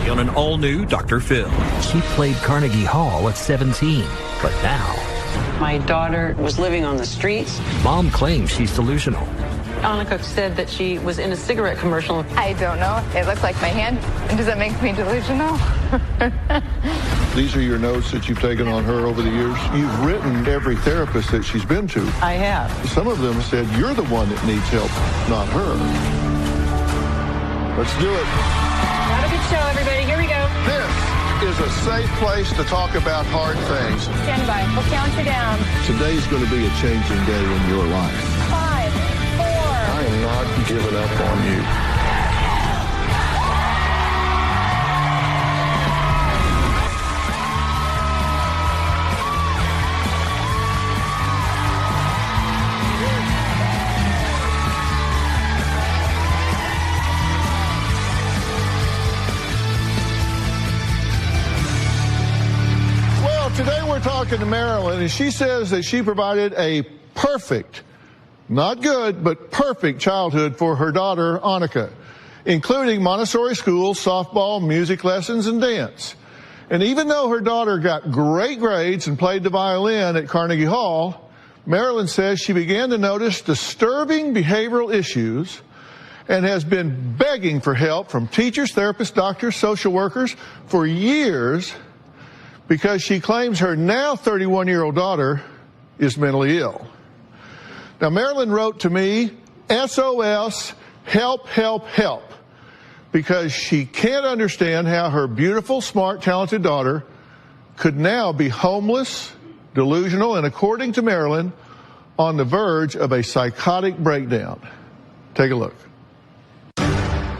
today on an all-new Dr. Phil. She played Carnegie Hall at 17, but now... My daughter was living on the streets. Mom claims she's delusional. Annika said that she was in a cigarette commercial. I don't know. It looks like my hand. Does that make me delusional? These are your notes that you've taken on her over the years. You've written every therapist that she's been to. I have. Some of them said you're the one that needs help, not her. Let's do it. Not a good show, everybody. Here we go. This is a safe place to talk about hard things. Stand by. We'll count you down. Today's going to be a changing day in your life. 5, 4. I am not giving up on you. Today we're talking to Marilyn, and she says that she provided a perfect, not good, but perfect childhood for her daughter, Annika, including Montessori school, softball, music lessons, and dance. And even though her daughter got great grades and played the violin at Carnegie Hall, Marilyn says she began to notice disturbing behavioral issues and has been begging for help from teachers, therapists, doctors, social workers for years, because she claims her now 31-year-old daughter is mentally ill. Now, Marilyn wrote to me, SOS, help, help, help, because she can't understand how her beautiful, smart, talented daughter could now be homeless, delusional, and according to Marilyn, on the verge of a psychotic breakdown. Take a look.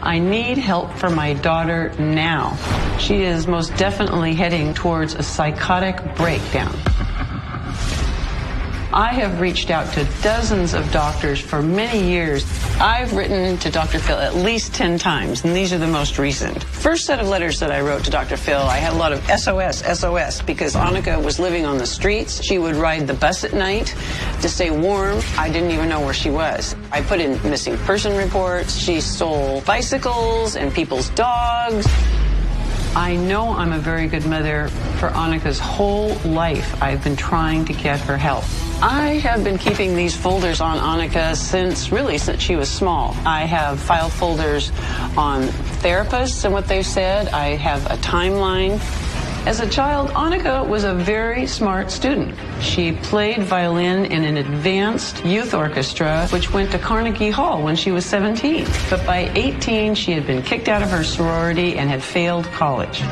I need help for my daughter now. She is most definitely heading towards a psychotic breakdown. I have reached out to dozens of doctors for many years. I've written to Dr. Phil at least 10 times, and these are the most recent. First set of letters that I wrote to Dr. Phil, I had a lot of SOS, SOS, because Annika was living on the streets. She would ride the bus at night to stay warm. I didn't even know where she was. I put in missing person reports. She stole bicycles and people's dogs. I know I'm a very good mother. For Annika's whole life, I've been trying to get her help. I have been keeping these folders on Annika since she was small. I have file folders on therapists and what they've said. I have a timeline. As a child, Annika was a very smart student. She played violin in an advanced youth orchestra, which went to Carnegie Hall when she was 17. But by 18, she had been kicked out of her sorority and had failed college.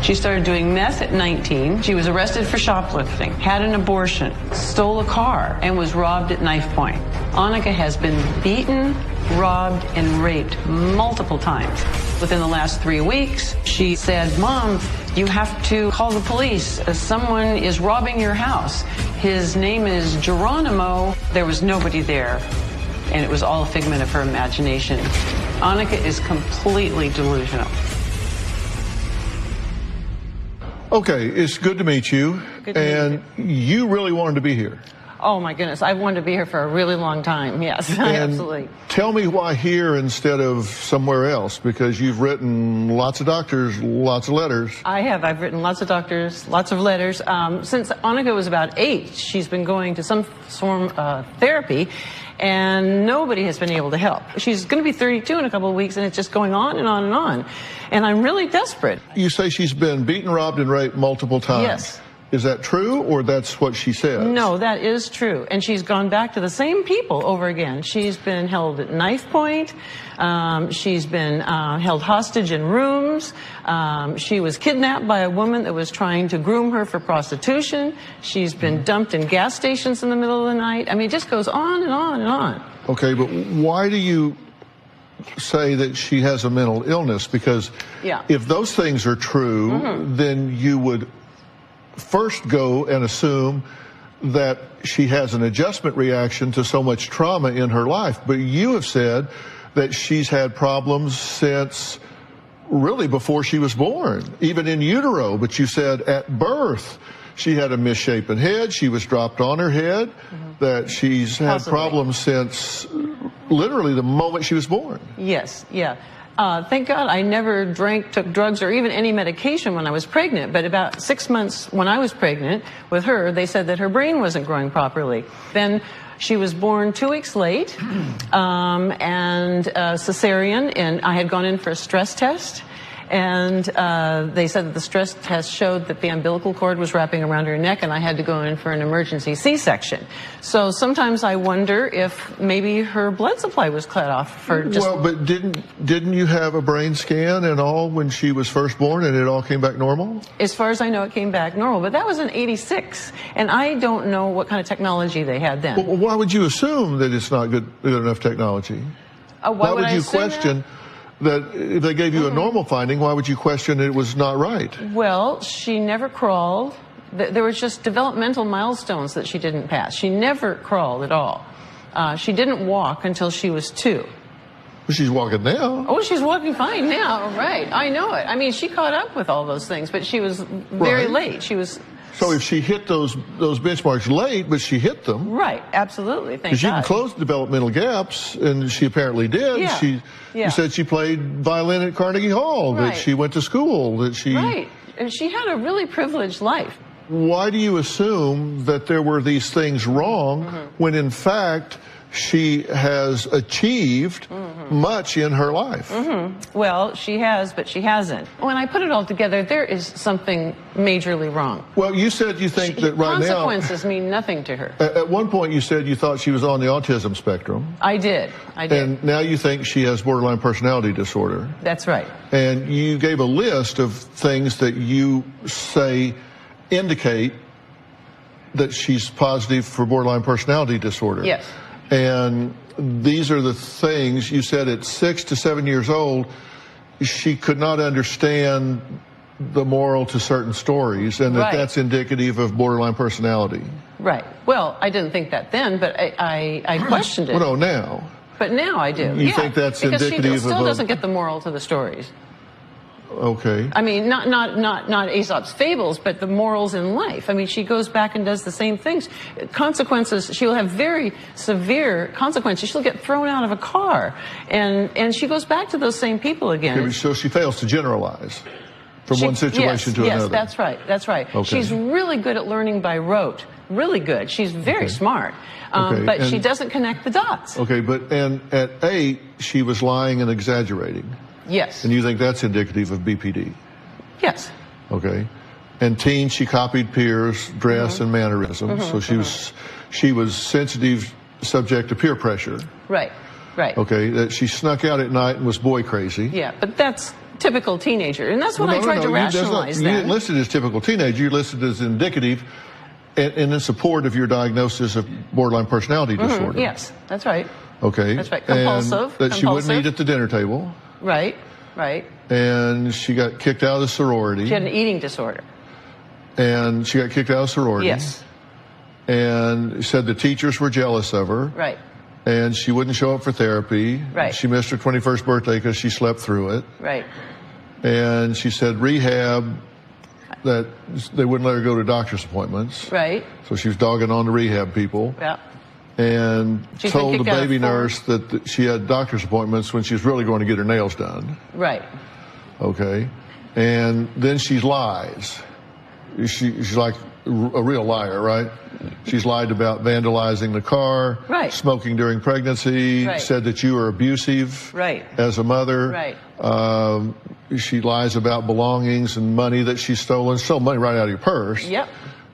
She started doing meth at 19. She was arrested for shoplifting, had an abortion, stole a car, and was robbed at knife point. Annika has been beaten, robbed, and raped multiple times. Within the last 3 weeks, she said, Mom, you have to call the police. Someone is robbing your house. His name is Geronimo. There was nobody there, and it was all a figment of her imagination. Annika is completely delusional. Okay, it's good to meet you. Good to meet you. You really wanted to be here. Oh, my goodness. I've wanted to be here for a really long time. Yes, absolutely. Tell me why here instead of somewhere else, because you've written lots of doctors, lots of letters. I have. I've written lots of doctors, lots of letters. Since Annika was about 8, she's been going to some form of therapy, and nobody has been able to help. She's going to be 32 in a couple of weeks, and it's just going on and on and on. And I'm really desperate. You say she's been beaten, robbed, and raped multiple times. Yes. Is that true, or that's what she says? No, that is true. And she's gone back to the same people over again. She's been held at knife point. She's been held hostage in rooms. She was kidnapped by a woman that was trying to groom her for prostitution. She's been dumped in gas stations in the middle of the night. I mean, it just goes on and on and on. Okay, but why do you say that she has a mental illness? Because if those things are true, then you would first go and assume that she has an adjustment reaction to so much trauma in her life. But you have said that she's had problems since really before she was born, even in utero. But you said at birth she had a misshapen head, she was dropped on her head, that she's had problems since literally the moment she was born. Yes, yeah. Thank God I never drank, took drugs, or even any medication when I was pregnant. But about 6 months when I was pregnant with her, they said that her brain wasn't growing properly. Then she was born 2 weeks late, and cesarean, and I had gone in for a stress test. And they said that the stress test showed that the umbilical cord was wrapping around her neck, and I had to go in for an emergency C-section. So sometimes I wonder if maybe her blood supply was cut off for just... Well, but didn't you have a brain scan and all when she was first born, and it all came back normal? As far as I know, it came back normal, but that was in '86, and I don't know what kind of technology they had then. Well, why would you assume that it's not good enough technology? Why would you question that if they gave you a normal finding, why would you question it was not right? Well, she never crawled. There was just developmental milestones that she didn't pass. She never crawled at all. She didn't walk until she was 2. Well, she's walking now. Oh, she's walking fine now, right. I know it. I mean, she caught up with all those things, but she was very late. She was... So if she hit those benchmarks late, but she hit them. Right, absolutely, thank God. Because you can close developmental gaps, and she apparently did. Yeah. You said she played violin at Carnegie Hall, that she went to school, that she... Right, and she had a really privileged life. Why do you assume that there were these things wrong when in fact she has achieved much in her life? Well, she has, but she hasn't. When I put it all together, there is something majorly wrong. Well, you said you think that right now... Consequences mean nothing to her. At one point you said you thought she was on the autism spectrum. I did. And now you think she has borderline personality disorder. That's right. And you gave a list of things that you say indicate that she's positive for borderline personality disorder. Yes. And these are the things you said at 6 to 7 years old, she could not understand the moral to certain stories, and that's indicative of borderline personality. Right. Well, I didn't think that then, but I questioned it. Well, no, now. But now I do. You think that's indicative of... Because she still doesn't get the moral to the stories. Okay. I mean, not Aesop's fables, but the morals in life. I mean, she goes back and does the same things. Consequences, she'll have very severe consequences. She'll get thrown out of a car. And she goes back to those same people again. Okay, so she fails to generalize from one situation to another. Yes, that's right. That's right. Okay. She's really good at learning by rote. Really good. She's very smart. But she doesn't connect the dots. Okay, and at 8, she was lying and exaggerating. Yes. And you think that's indicative of BPD? Yes. Okay. And teen, she copied peers' dress and mannerisms, so she was sensitive, subject to peer pressure. Right. Right. Okay. That she snuck out at night and was boy crazy. Yeah, but that's typical teenager, and that's what I tried to rationalize. You didn't list it as typical teenager. You listed it as indicative, and in support of your diagnosis of borderline personality disorder. Yes, that's right. Okay. That's right. Compulsive. And that she wouldn't eat at the dinner table. Right, right. And she got kicked out of the sorority. She had an eating disorder. And she got kicked out of the sorority. Yes. And said the teachers were jealous of her. Right. And she wouldn't show up for therapy. Right. She missed her 21st birthday because she slept through it. Right. And she said rehab, that they wouldn't let her go to doctor's appointments. Right. So she was dogging on the rehab people. Yeah. And told the baby nurse that she had doctor's appointments when she was really going to get her nails done. Right. Okay. And then she lies. She's like a real liar, right? She's lied about vandalizing the car, smoking during pregnancy, said that you were abusive as a mother. Right. She lies about belongings and money that she's stolen. Stole money right out of your purse. Yep.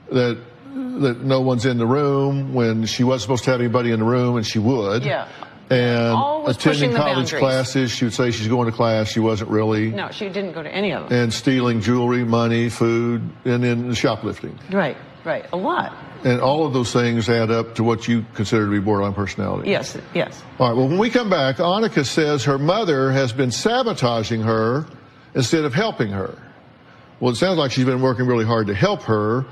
That no one's in the room when she wasn't supposed to have anybody in the room, and she would. Yeah. And always attending college classes, she would say she's going to class. She wasn't really. No, she didn't go to any of them. And stealing jewelry, money, food, and then shoplifting. Right, right. A lot. And all of those things add up to what you consider to be borderline personality. Yes, yes. All right, well, when we come back, Annika says her mother has been sabotaging her instead of helping her. Well, it sounds like she's been working really hard to help her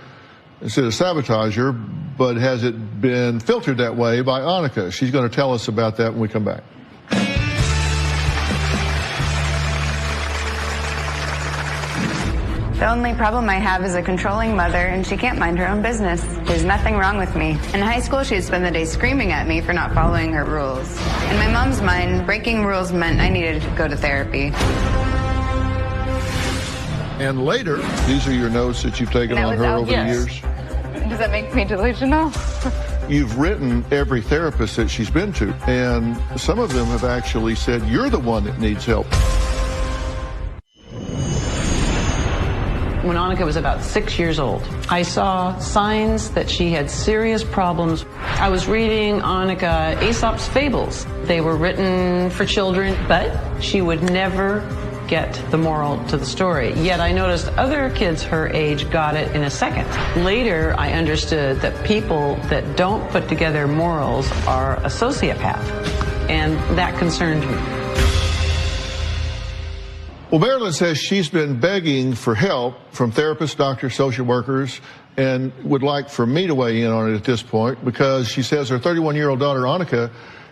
instead of sabotage her, but has it been filtered that way by Annika? She's going to tell us about that when we come back. The only problem I have is a controlling mother, and she can't mind her own business. There's nothing wrong with me. In high school, she'd spend the day screaming at me for not following her rules. In my mom's mind, breaking rules meant I needed to go to therapy. And later, these are your notes that you've taken on her over the years. Does that make me delusional? You've written every therapist that she's been to, and some of them have actually said you're the one that needs help. When Annika was about 6 years old, I saw signs that she had serious problems. I was reading Annika Aesop's fables. They were written for children, but she would never get the moral to the story. Yet I noticed other kids her age got it in a second. Later, I understood that people that don't put together morals are a sociopath, and that concerned me. Well, Marilyn says she's been begging for help from therapists, doctors, social workers, and would like for me to weigh in on it at this point, because she says her 31-year-old daughter, Annika,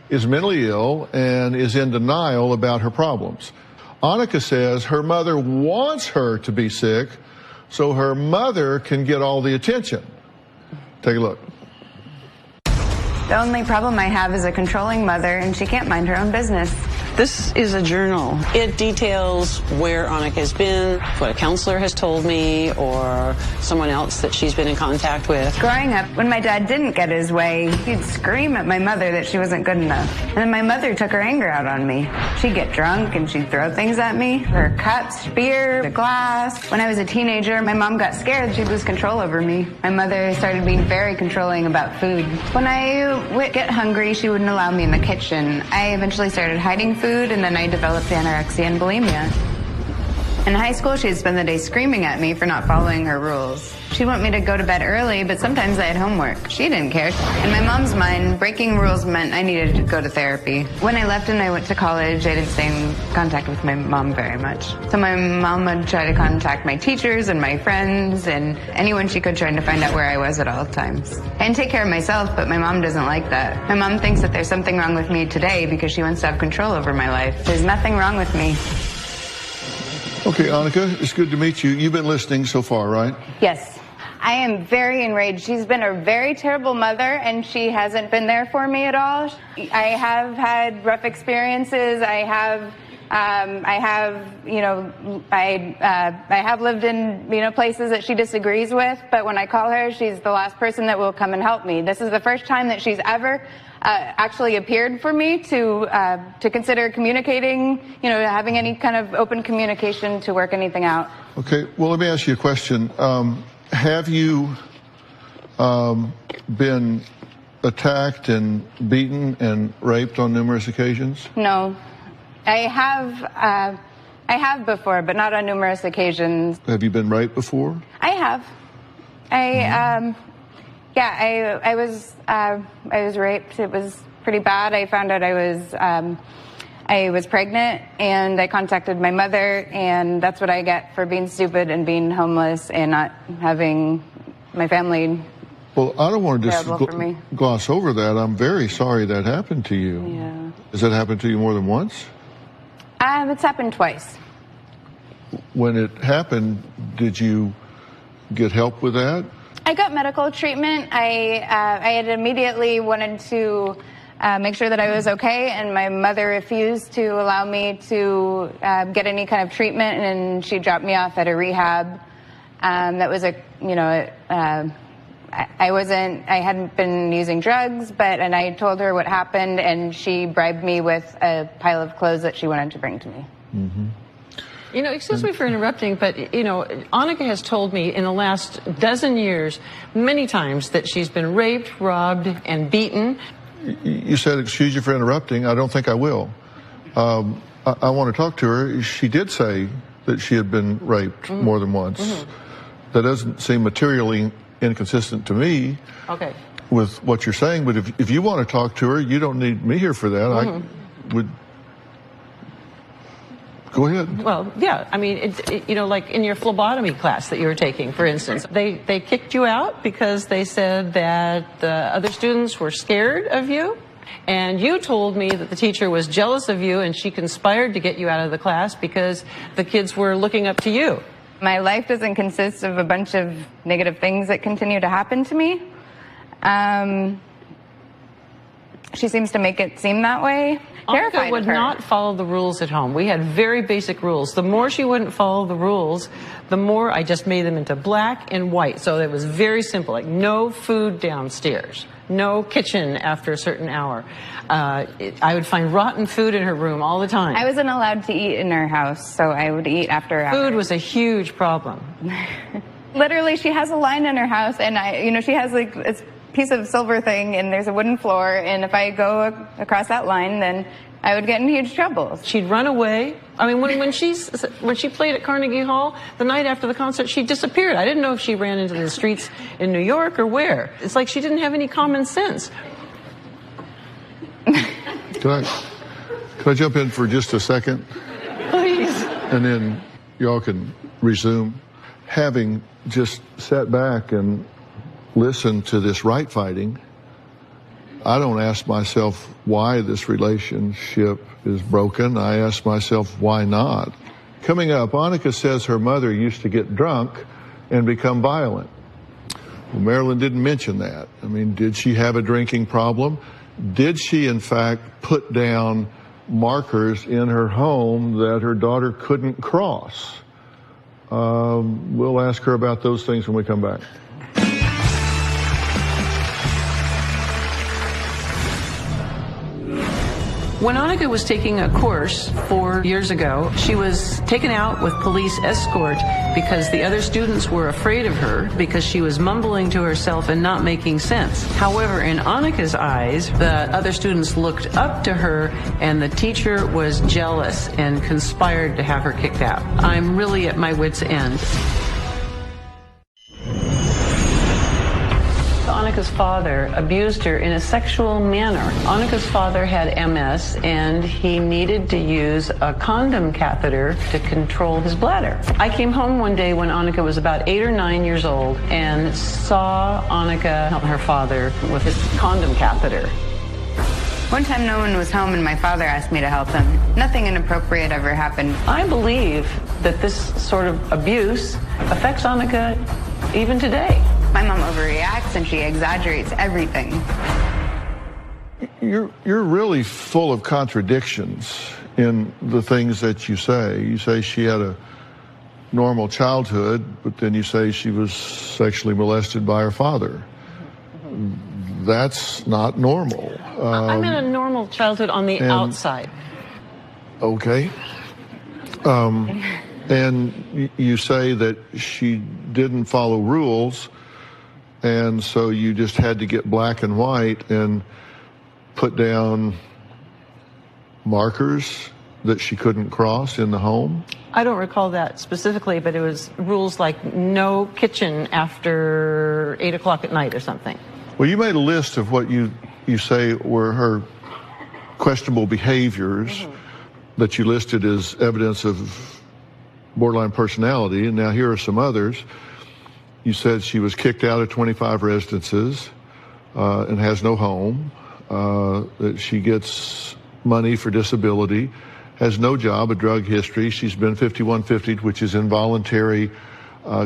is mentally ill and is in denial about her problems. Annika says her mother wants her to be sick so her mother can get all the attention. Take a look. The only problem I have is a controlling mother, and she can't mind her own business. This is a journal. It details where Annika has been, what a counselor has told me, or someone else that she's been in contact with. Growing up, when my dad didn't get his way, he'd scream at my mother that she wasn't good enough. And then my mother took her anger out on me. She'd get drunk and she'd throw things at me. Her cups, beer, the glass. When I was a teenager, my mom got scared she'd lose control over me. My mother started being very controlling about food. When I would get hungry, she wouldn't allow me in the kitchen. I eventually started hiding food, and then I developed anorexia and bulimia. In high school, she'd spend the day screaming at me for not following her rules. She'd want me to go to bed early, but sometimes I had homework. She didn't care. In my mom's mind, breaking rules meant I needed to go to therapy. When I left and I went to college, I didn't stay in contact with my mom very much. So my mom would try to contact my teachers and my friends and anyone she could, trying to find out where I was at all times. I didn't take care of myself, but my mom doesn't like that. My mom thinks that there's something wrong with me today because she wants to have control over my life. There's nothing wrong with me. Okay, Annika, it's good to meet you. You've been listening so far, right? Yes. I am very enraged. She's been a very terrible mother, and she hasn't been there for me at all. I have had rough experiences. I have lived in, places that she disagrees with, but when I call her, she's the last person that will come and help me. This is the first time that she's ever actually appeared for me to consider communicating, having any kind of open communication to work anything out. Okay, well, let me ask you a question. Have you been attacked and beaten and raped on numerous occasions? No. I have before, but not on numerous occasions. Have you been raped before? I have. I was raped. It was pretty bad. I found out I was pregnant, and I contacted my mother, and that's what I get for being stupid and being homeless and not having my family. Well, I don't want to just gloss over that. I'm very sorry that happened to you. Yeah. Has that happened to you more than once? It's happened twice. When it happened, did you get help with that? I got medical treatment. I had immediately wanted to make sure that I was okay, and my mother refused to allow me to get any kind of treatment, and she dropped me off at a rehab. That was I hadn't been using drugs, and I told her what happened, and she bribed me with a pile of clothes that she wanted to bring to me. Mm-hmm. Excuse me for interrupting, but, Annika has told me in the last dozen years many times that she's been raped, robbed, and beaten. You said, excuse you for interrupting. I don't think I will. I want to talk to her. She did say that she had been raped more than once. Mm-hmm. That doesn't seem materially inconsistent to me with what you're saying, but if you want to talk to her, you don't need me here for that. I would go ahead. Well, yeah, I mean, like in your phlebotomy class that you were taking, for instance, they kicked you out because they said that the other students were scared of you, and you told me that the teacher was jealous of you and she conspired to get you out of the class because the kids were looking up to you. My life doesn't consist of a bunch of negative things that continue to happen to me. She seems to make it seem that way. Annika would not follow the rules at home. We had very basic rules. The more she wouldn't follow the rules, the more I just made them into black and white. So it was very simple, like no food downstairs, no kitchen after a certain hour. I would find rotten food in her room all the time. I wasn't allowed to eat in her house, so I would eat after hours. Food was a huge problem. Literally, she has a line in her house, and she has like this piece of silver thing, and there's a wooden floor, and if I go across that line, then I would get in huge trouble. She'd run away. I mean, when she played at Carnegie Hall, the night after the concert, she disappeared. I didn't know if she ran into the streets in New York or where. It's like she didn't have any common sense. Can I jump in for just a second? Please. And then y'all can resume. Having just sat back and listened to this right fighting, I don't ask myself why this relationship is broken. I ask myself why not. Coming up, Annika says her mother used to get drunk and become violent. Well, Marilyn didn't mention that. I mean, did she have a drinking problem? Did she, in fact, put down markers in her home that her daughter couldn't cross? We'll ask her about those things when we come back. When Annika was taking a course 4 years ago, she was taken out with police escort because the other students were afraid of her because she was mumbling to herself and not making sense. However, in Annika's eyes, the other students looked up to her and the teacher was jealous and conspired to have her kicked out. I'm really at my wit's end. Annika's father abused her in a sexual manner. Annika's father had MS and he needed to use a condom catheter to control his bladder. I came home one day when Annika was about 8 or 9 years old and saw Annika help her father with his condom catheter. One time no one was home and my father asked me to help him. Nothing inappropriate ever happened. I believe that this sort of abuse affects Annika even today. My mom overreacts and she exaggerates everything. You're really full of contradictions in the things that you say. You say she had a normal childhood, but then you say she was sexually molested by her father. That's not normal. I'm in a normal childhood on the outside. Okay. And you say that she didn't follow rules, and so you just had to get black and white and put down markers that she couldn't cross in the home? I don't recall that specifically, but it was rules like no kitchen after 8 o'clock at night or something. Well, you made a list of what you say were her questionable behaviors that you listed as evidence of borderline personality, and now here are some others. You said she was kicked out of 25 residences and has no home, that she gets money for disability, has no job, a drug history. She's been 5150, which is involuntary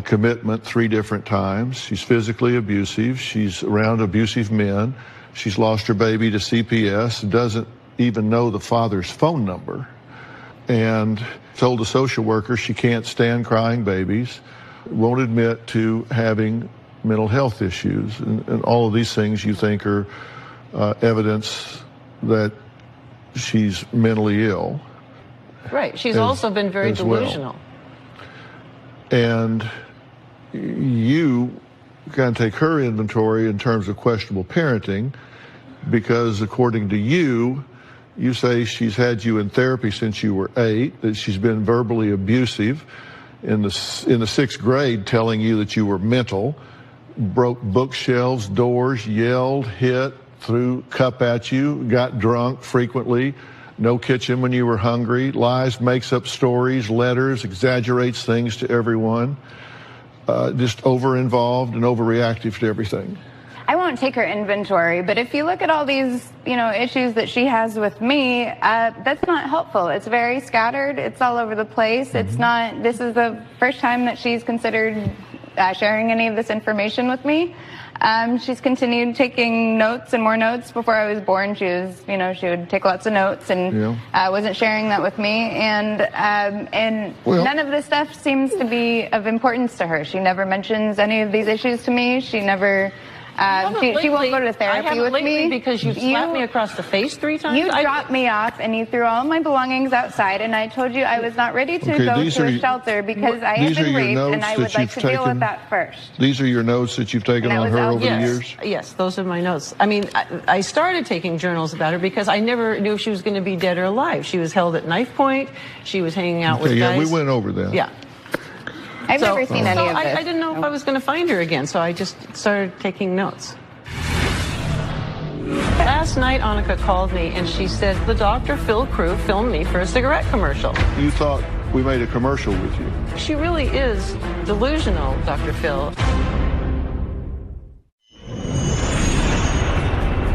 commitment 3 different times. She's physically abusive. She's around abusive men. She's lost her baby to CPS, doesn't even know the father's phone number, and told a social worker she can't stand crying babies, won't admit to having mental health issues. And all of these things you think are evidence that she's mentally ill. Right. She's also been very delusional. And you kind of take her inventory in terms of questionable parenting, because according to you, you say she's had you in therapy since you were 8, that she's been verbally abusive in the 6th grade, telling you that you were mental, broke bookshelves, doors, yelled, hit, threw cup at you, got drunk frequently, no kitchen when you were hungry, lies, makes up stories, letters, exaggerates things to everyone, just over-involved and overreactive to everything. I won't take her inventory, but if you look at all these, issues that she has with me, that's not helpful. It's very scattered. It's all over the place. It's not, this is the first time that she's considered sharing any of this information with me. She's continued taking notes and more notes. Before I was born, she would take lots of notes and wasn't sharing that with me. And none of this stuff seems to be of importance to her. She never mentions any of these issues to me. She never. She won't go to therapy with me because you slapped me across the face 3 times. You dropped me off and you threw all my belongings outside, and I told you I was not ready to go to a shelter because I had been raped, and I would like to deal with that first. These are your notes that you've taken on her over the years? Yes, those are my notes. I mean, I started taking journals about her because I never knew if she was going to be dead or alive. She was held at knife point. She was hanging out with guys. Yeah, we went over that. Yeah. I've never seen any of this. I didn't know if I was going to find her again, so I just started taking notes. Last night, Annika called me, and she said, the Dr. Phil crew filmed me for a cigarette commercial. You thought we made a commercial with you? She really is delusional, Dr. Phil.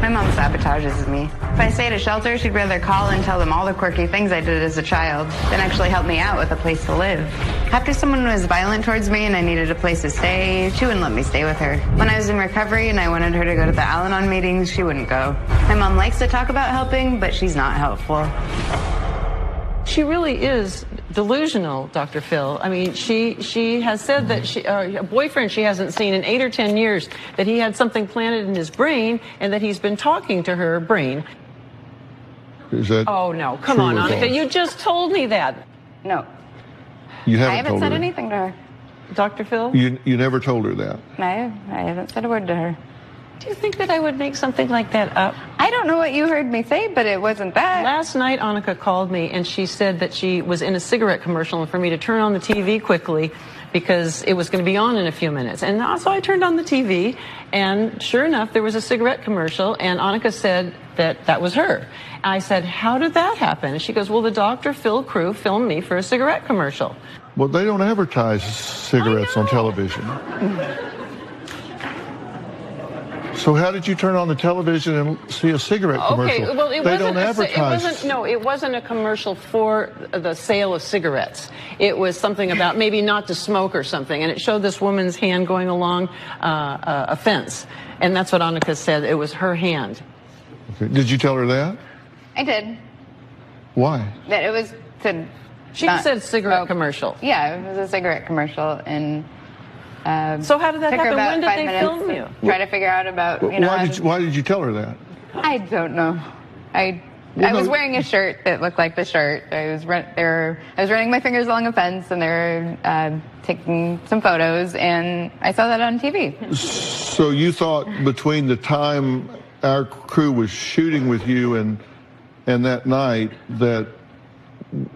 My mom sabotages me. If I stay at a shelter, she'd rather call and tell them all the quirky things I did as a child than actually help me out with a place to live. After someone was violent towards me and I needed a place to stay, she wouldn't let me stay with her. When I was in recovery and I wanted her to go to the Al-Anon meetings, she wouldn't go. My mom likes to talk about helping, but she's not helpful. She really is delusional, Dr. Phil. I mean, she has said that a boyfriend she hasn't seen in 8 or 10 years, that he had something planted in his brain and that he's been talking to her brain. Is that Oh, no. Come on, Annika. You just told me that. No. You haven't I haven't told said her. anything to her. Dr. Phil? You never told her that? I haven't said a word to her. Do you think that I would make something like that up? I don't know what you heard me say, but it wasn't that. Last night, Annika called me, and she said that she was in a cigarette commercial and for me to turn on the TV quickly because it was going to be on in a few minutes. And so I turned on the TV, and sure enough, there was a cigarette commercial, and Annika said that was her. And I said, how did that happen? And she goes, well, the Dr. Phil crew filmed me for a cigarette commercial. Well, they don't advertise cigarettes on television. So how did you turn on the television and see a cigarette commercial? Okay, well, they don't advertise. It wasn't a commercial for the sale of cigarettes. It was something about maybe not to smoke or something, and it showed this woman's hand going along a fence, and that's what Annika said. It was her hand. Okay. Did you tell her that? I did. Why? That it was to. She said cigarette commercial. Yeah, it was a cigarette commercial, and. So how did that took her happen? about When did 5 they minutes film you? to try to figure out about Why did you tell her that? I don't know. I was wearing a shirt that looked like the shirt. I was running my fingers along a fence, and they were taking some photos, and I saw that on TV. So you thought between the time our crew was shooting with you and that night that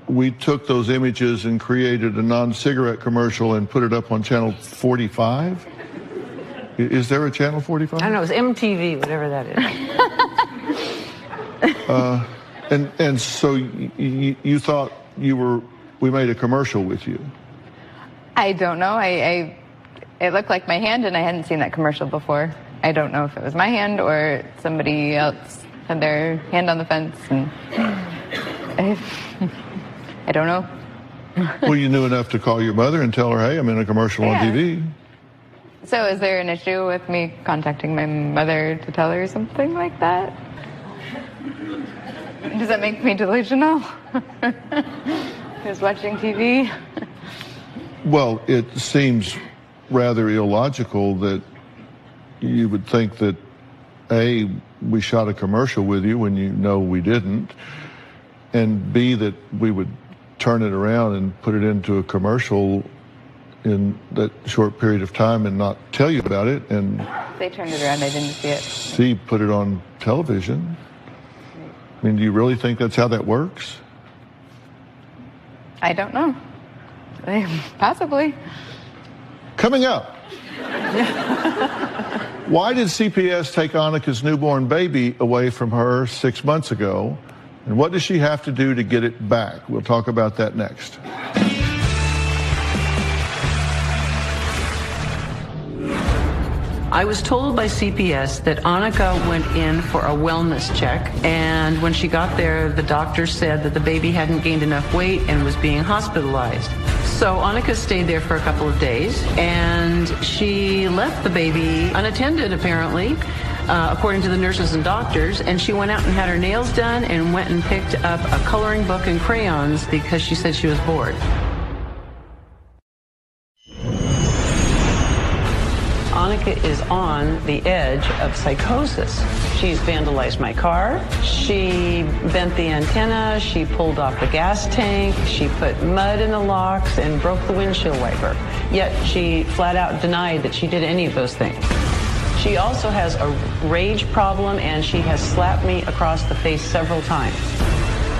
we took those images and created a non-cigarette commercial and put it up on channel 45? Is there a channel 45? I don't know. It's MTV, whatever that is. And so you thought we made a commercial with you? I don't know. It looked like my hand, and I hadn't seen that commercial before. I don't know if it was my hand or somebody else had their hand on the fence. And I don't know. Well, you knew enough to call your mother and tell her, hey, I'm in a commercial on TV. So is there an issue with me contacting my mother to tell her something like that? Does that make me delusional? Who's watching TV? Well, it seems rather illogical that you would think that, A, we shot a commercial with you when you know we didn't, and B, that we would turn it around and put it into a commercial in that short period of time and not tell you about it. And they turned it around, I didn't see it. See, put it on television. I mean, do you really think that's how that works? I don't know. Possibly. Coming up. Why did CPS take Annika's newborn baby away from her 6 months ago? And what does she have to do to get it back? We'll talk about that next. I was told by CPS that Annika went in for a wellness check, and when she got there, the doctor said that the baby hadn't gained enough weight and was being hospitalized. So Annika stayed there for a couple of days, and she left the baby unattended, apparently, according to the nurses and doctors, and she went out and had her nails done and went and picked up a coloring book and crayons because she said she was bored. Annika is on the edge of psychosis. She's vandalized my car. She bent the antenna. She pulled off the gas tank. She put mud in the locks and broke the windshield wiper. Yet she flat out denied that she did any of those things. She also has a rage problem, and she has slapped me across the face several times.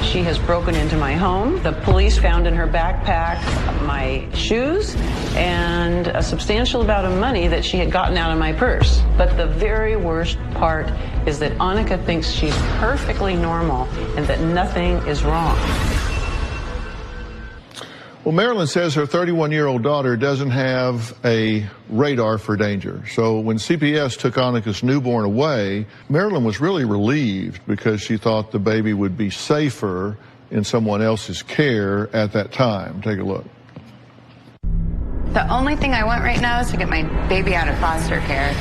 She has broken into my home. The police found in her backpack my shoes and a substantial amount of money that she had gotten out of my purse. But the very worst part is that Annika thinks she's perfectly normal and that nothing is wrong. Well, Marilyn says her 31-year-old daughter doesn't have a radar for danger. So when CPS took Annika's newborn away, Marilyn was really relieved because she thought the baby would be safer in someone else's care at that time. Take a look. The only thing I want right now is to get my baby out of foster care.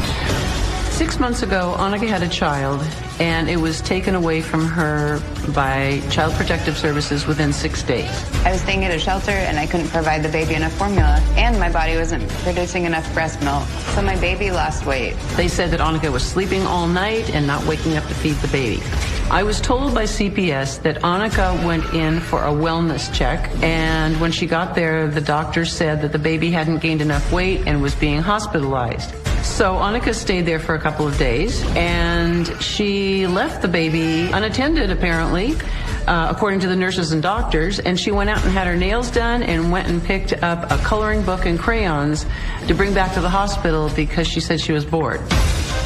6 months ago, Annika had a child, and it was taken away from her by Child Protective Services within 6 days. I was staying at a shelter, and I couldn't provide the baby enough formula, and my body wasn't producing enough breast milk, so my baby lost weight. They said that Annika was sleeping all night and not waking up to feed the baby. I was told by CPS that Annika went in for a wellness check, and when she got there, the doctor said that the baby hadn't gained enough weight and was being hospitalized. So Annika stayed there for a couple of days, and she left the baby unattended, apparently, according to the nurses and doctors, and she went out and had her nails done and went and picked up a coloring book and crayons to bring back to the hospital because she said she was bored.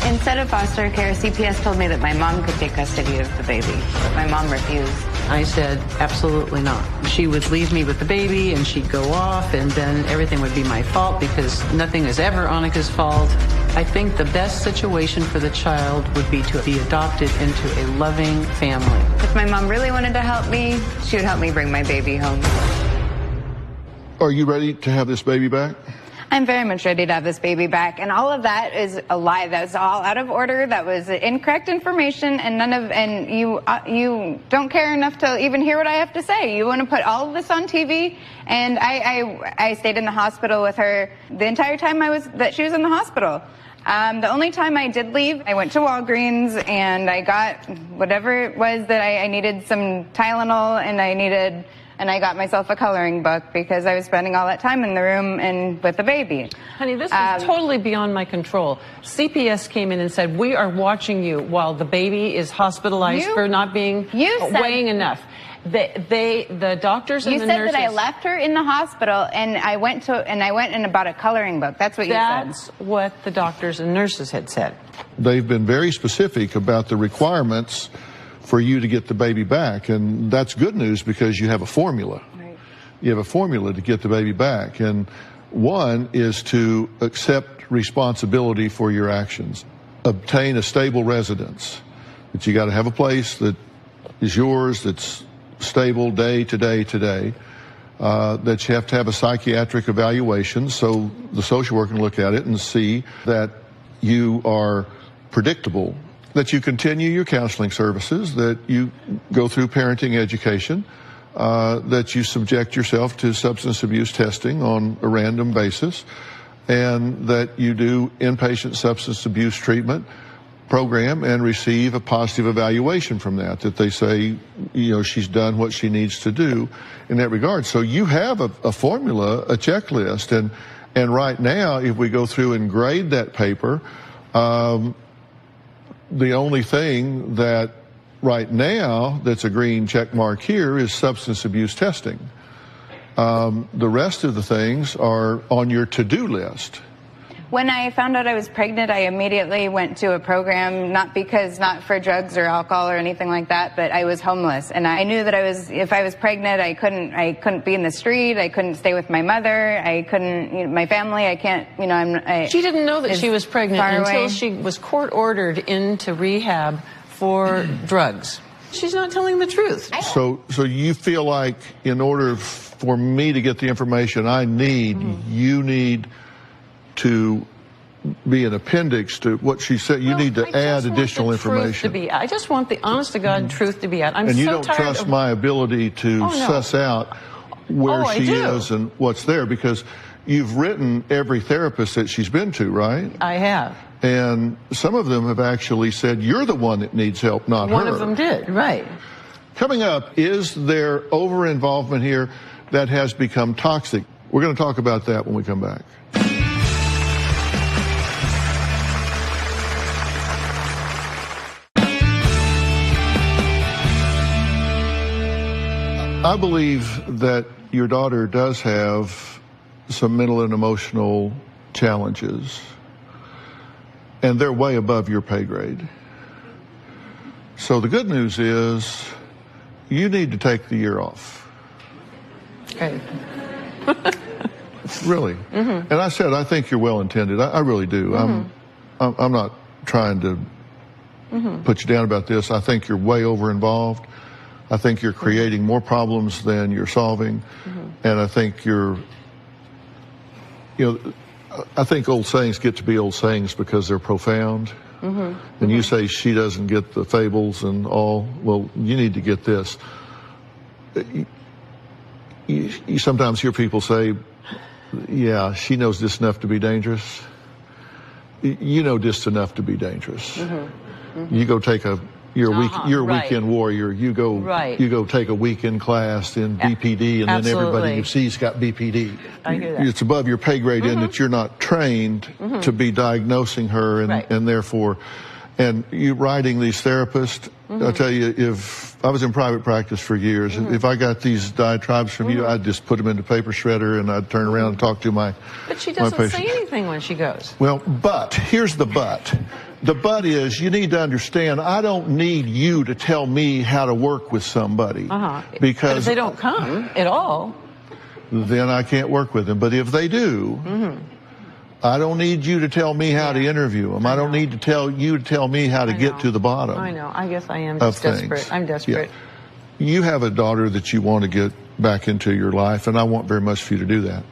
Instead of foster care, CPS told me that my mom could take custody of the baby, but my mom refused. I said, absolutely not. She would leave me with the baby, and she'd go off, and then everything would be my fault because nothing is ever Annika's fault. I think the best situation for the child would be to be adopted into a loving family. If my mom really wanted to help me, she would help me bring my baby home. Are you ready to have this baby back? I'm very much ready to have this baby back, and all of that is a lie. That was all out of order. That was incorrect information, and you don't care enough to even hear what I have to say. You want to put all of this on TV, and I stayed in the hospital with her the entire time that she was in the hospital. The only time I did leave, I went to Walgreens and I got whatever it was that I needed, some Tylenol, and I got myself a coloring book because I was spending all that time in the room and with the baby. Honey, this is totally beyond my control. CPS came in and said, we are watching you while the baby is hospitalized for not being weighing enough. The doctors and the nurses. You said that I left her in the hospital and I went and bought a coloring book. That's what you said. That's what the doctors and nurses had said. They've been very specific about the requirements for you to get the baby back, and that's good news because you have a formula. Right. You have a formula to get the baby back, and one is to accept responsibility for your actions. Obtain a stable residence. That you got to have a place that is yours, that's stable day to day to day. That you have to have a psychiatric evaluation so the social worker can look at it and see that you are predictable, that you continue your counseling services, that you go through parenting education, that you subject yourself to substance abuse testing on a random basis, and that you do inpatient substance abuse treatment program and receive a positive evaluation from that they say, she's done what she needs to do in that regard. So you have a formula, a checklist, and right now, if we go through and grade that paper, the only thing that right now that's a green check mark here is substance abuse testing. The rest of the things are on your to-do list. When I found out I was pregnant, I immediately went to a program, not for drugs or alcohol or anything like that, but I was homeless. And I knew that if I was pregnant, I couldn't be in the street. I couldn't stay with my mother. I couldn't, my family, I can't, She didn't know that she was pregnant until away. she was court-ordered into rehab for drugs. She's not telling the truth. So you feel like in order for me to get the information I need, you need to be an appendix to what she said. You need to add additional information. I just want the honest-to-God truth to be out. And you don't trust my ability to suss out where she is and what's there, because you've written every therapist that she's been to, right? I have. And some of them have actually said you're the one that needs help, not her. One of them did, right. Coming up, is there over-involvement here that has become toxic? We're going to talk about that when we come back. I believe that your daughter does have some mental and emotional challenges, and they're way above your pay grade. So the good news is you need to take the year off. Okay. Really. And I said, I think you're well-intended. I really do. I'm not trying to put you down about this. I think you're way over-involved. I think you're creating more problems than you're solving. And I think I think old sayings get to be old sayings because they're profound. And you say she doesn't get the fables and all. Well, you need to get this. You sometimes hear people say, yeah, she knows just enough to be dangerous. You know just enough to be dangerous. You go take you're a weekend warrior. You go take a weekend class in BPD, and then everybody you see's got BPD. I hear that. It's above your pay grade in that you're not trained to be diagnosing her, and therefore, and you writing these therapists. I'll tell you, if I was in private practice for years, if I got these diatribes from you, I'd just put them in the paper shredder and I'd turn around and talk to my But she doesn't say anything when she goes. Well, but here's the but. The but is you need to understand I don't need you to tell me how to work with somebody. Because but if they don't come at all, then I can't work with them. But if they do, I don't need you to tell me how to interview them. I don't need to tell me how to get to the bottom. I know. I guess I am just desperate. I'm desperate. Yeah. You have a daughter that you want to get back into your life, and I want very much for you to do that.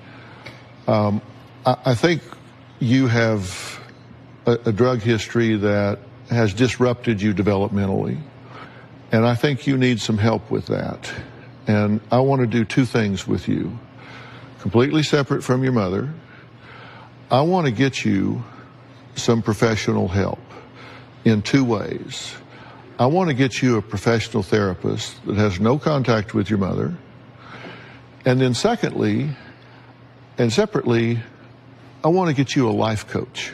I think you have a drug history that has disrupted you developmentally, and I think you need some help with that. And I want to do two things with you, completely separate from your mother. I want to get you some professional help in two ways. I want to get you a professional therapist that has no contact with your mother. And then secondly, and separately, I want to get you a life coach.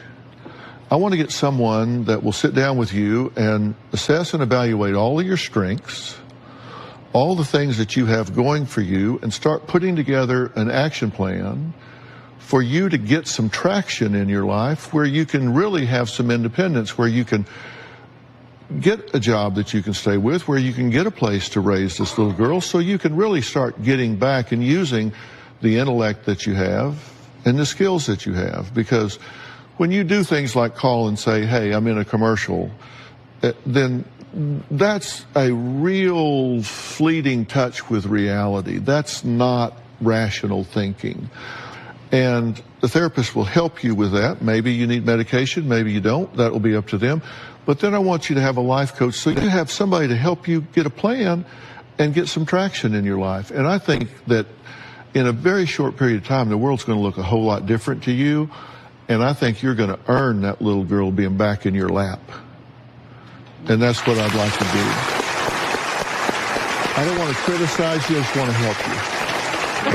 I want to get someone that will sit down with you and assess and evaluate all of your strengths, all the things that you have going for you, and start putting together an action plan for you to get some traction in your life where you can really have some independence, where you can get a job that you can stay with, where you can get a place to raise this little girl, so you can really start getting back and using the intellect that you have and the skills that you have. Because when you do things like call and say, hey, I'm in a commercial, then that's a real fleeting touch with reality. That's not rational thinking. And the therapist will help you with that. Maybe you need medication, maybe you don't. That will be up to them. But then I want you to have a life coach so you have somebody to help you get a plan and get some traction in your life. And I think that in a very short period of time, the world's going to look a whole lot different to you. And I think you're going to earn that little girl being back in your lap. And that's what I'd like to do. I don't want to criticize you, I just want to help you.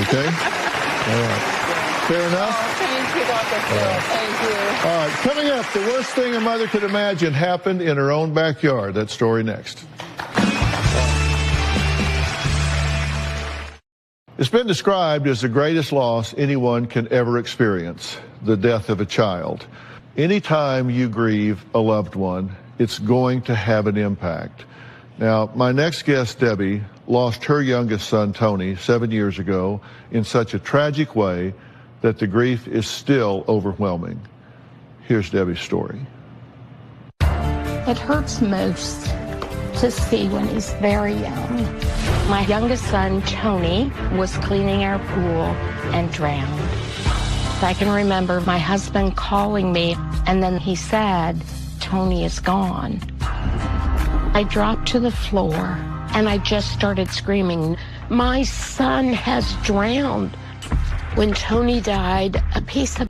Okay? All right. Fair enough? Oh, thank you, Dr. Phil. Thank you. All right, coming up, the worst thing a mother could imagine happened in her own backyard. That story next. It's been described as the greatest loss anyone can ever experience. the death of a child. Anytime you grieve a loved one, it's going to have an impact. Now, my next guest, Debbie, lost her youngest son, Tony, 7 years ago in such a tragic way that the grief is still overwhelming. Here's Debbie's story. It hurts most to see when he's very young. My youngest son, Tony, was cleaning our pool and drowned. I can remember my husband calling me, and then he said, "Tony is gone." I dropped to the floor, and I just started screaming, "My son has drowned." When Tony died, a piece of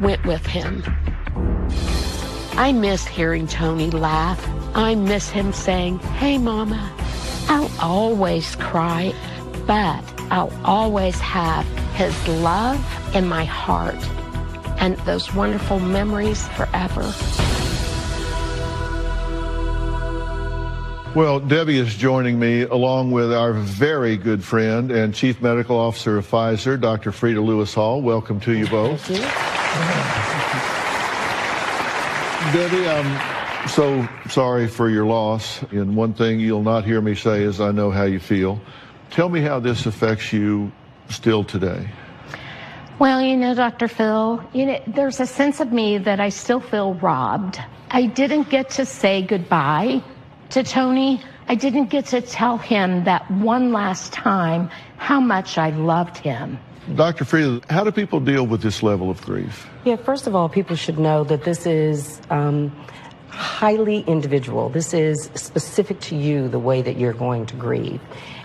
went with him. I miss hearing Tony laugh. I miss him saying, "Hey, Mama." I'll always cry, but I'll always have his love in my heart and those wonderful memories forever. Well, Debbie is joining me along with our very good friend and Chief Medical Officer of Pfizer, Dr. Frida Lewis Hall. Welcome to you both. Thank you. Debbie, I'm so sorry for your loss. And one thing you'll not hear me say is I know how you feel. Tell me how this affects you still today. Well, Dr. Phil, there's a sense of me that I still feel robbed. I didn't get to say goodbye to Tony. I didn't get to tell him that one last time how much I loved him. Dr. Frida, how do people deal with this level of grief? Yeah, first of all, people should know that this is highly individual. This is specific to you, the way that you're going to grieve.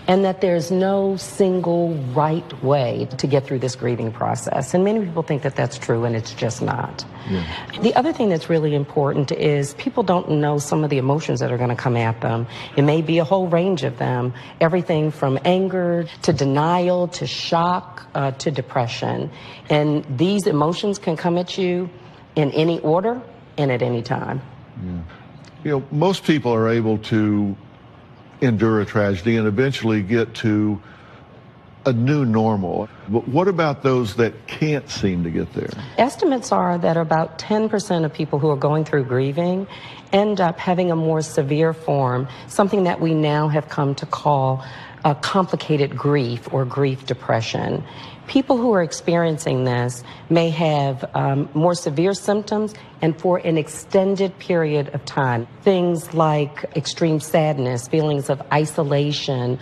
And that there's no single right way to get through this grieving process. And many people think that that's true, and it's just not. Yeah. The other thing that's really important is people don't know some of the emotions that are going to come at them. It may be a whole range of them, everything from anger to denial to shock to depression. And these emotions can come at you in any order and at any time. Yeah. Most people are able to endure a tragedy and eventually get to a new normal. But what about those that can't seem to get there? Estimates are that about 10% of people who are going through grieving end up having a more severe form, something that we now have come to call a complicated grief or grief depression. People who are experiencing this may have more severe symptoms and for an extended period of time. Things like extreme sadness, feelings of isolation,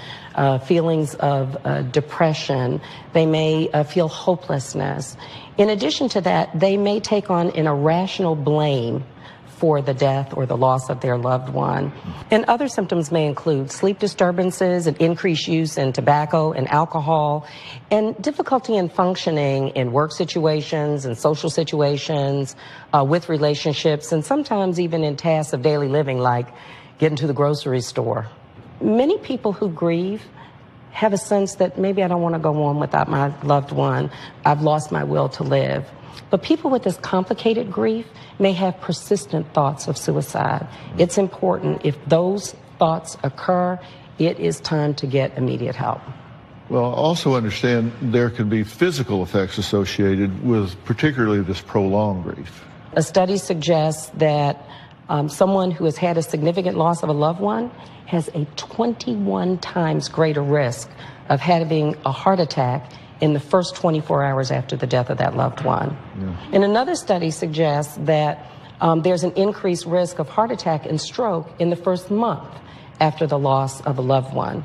feelings of depression. They may feel hopelessness. In addition to that, they may take on an irrational blame for the death or the loss of their loved one. And other symptoms may include sleep disturbances and increased use in tobacco and alcohol, and difficulty in functioning in work situations and social situations, with relationships, and sometimes even in tasks of daily living like getting to the grocery store. Many people who grieve have a sense that maybe I don't want to go on without my loved one. I've lost my will to live. But people with this complicated grief may have persistent thoughts of suicide. It's important, if those thoughts occur, it is time to get immediate help. Well, I also understand there can be physical effects associated with particularly this prolonged grief. A study suggests that Someone who has had a significant loss of a loved one has a 21 times greater risk of having a heart attack in the first 24 hours after the death of that loved one. Yeah. And another study suggests that there's an increased risk of heart attack and stroke in the first month after the loss of a loved one.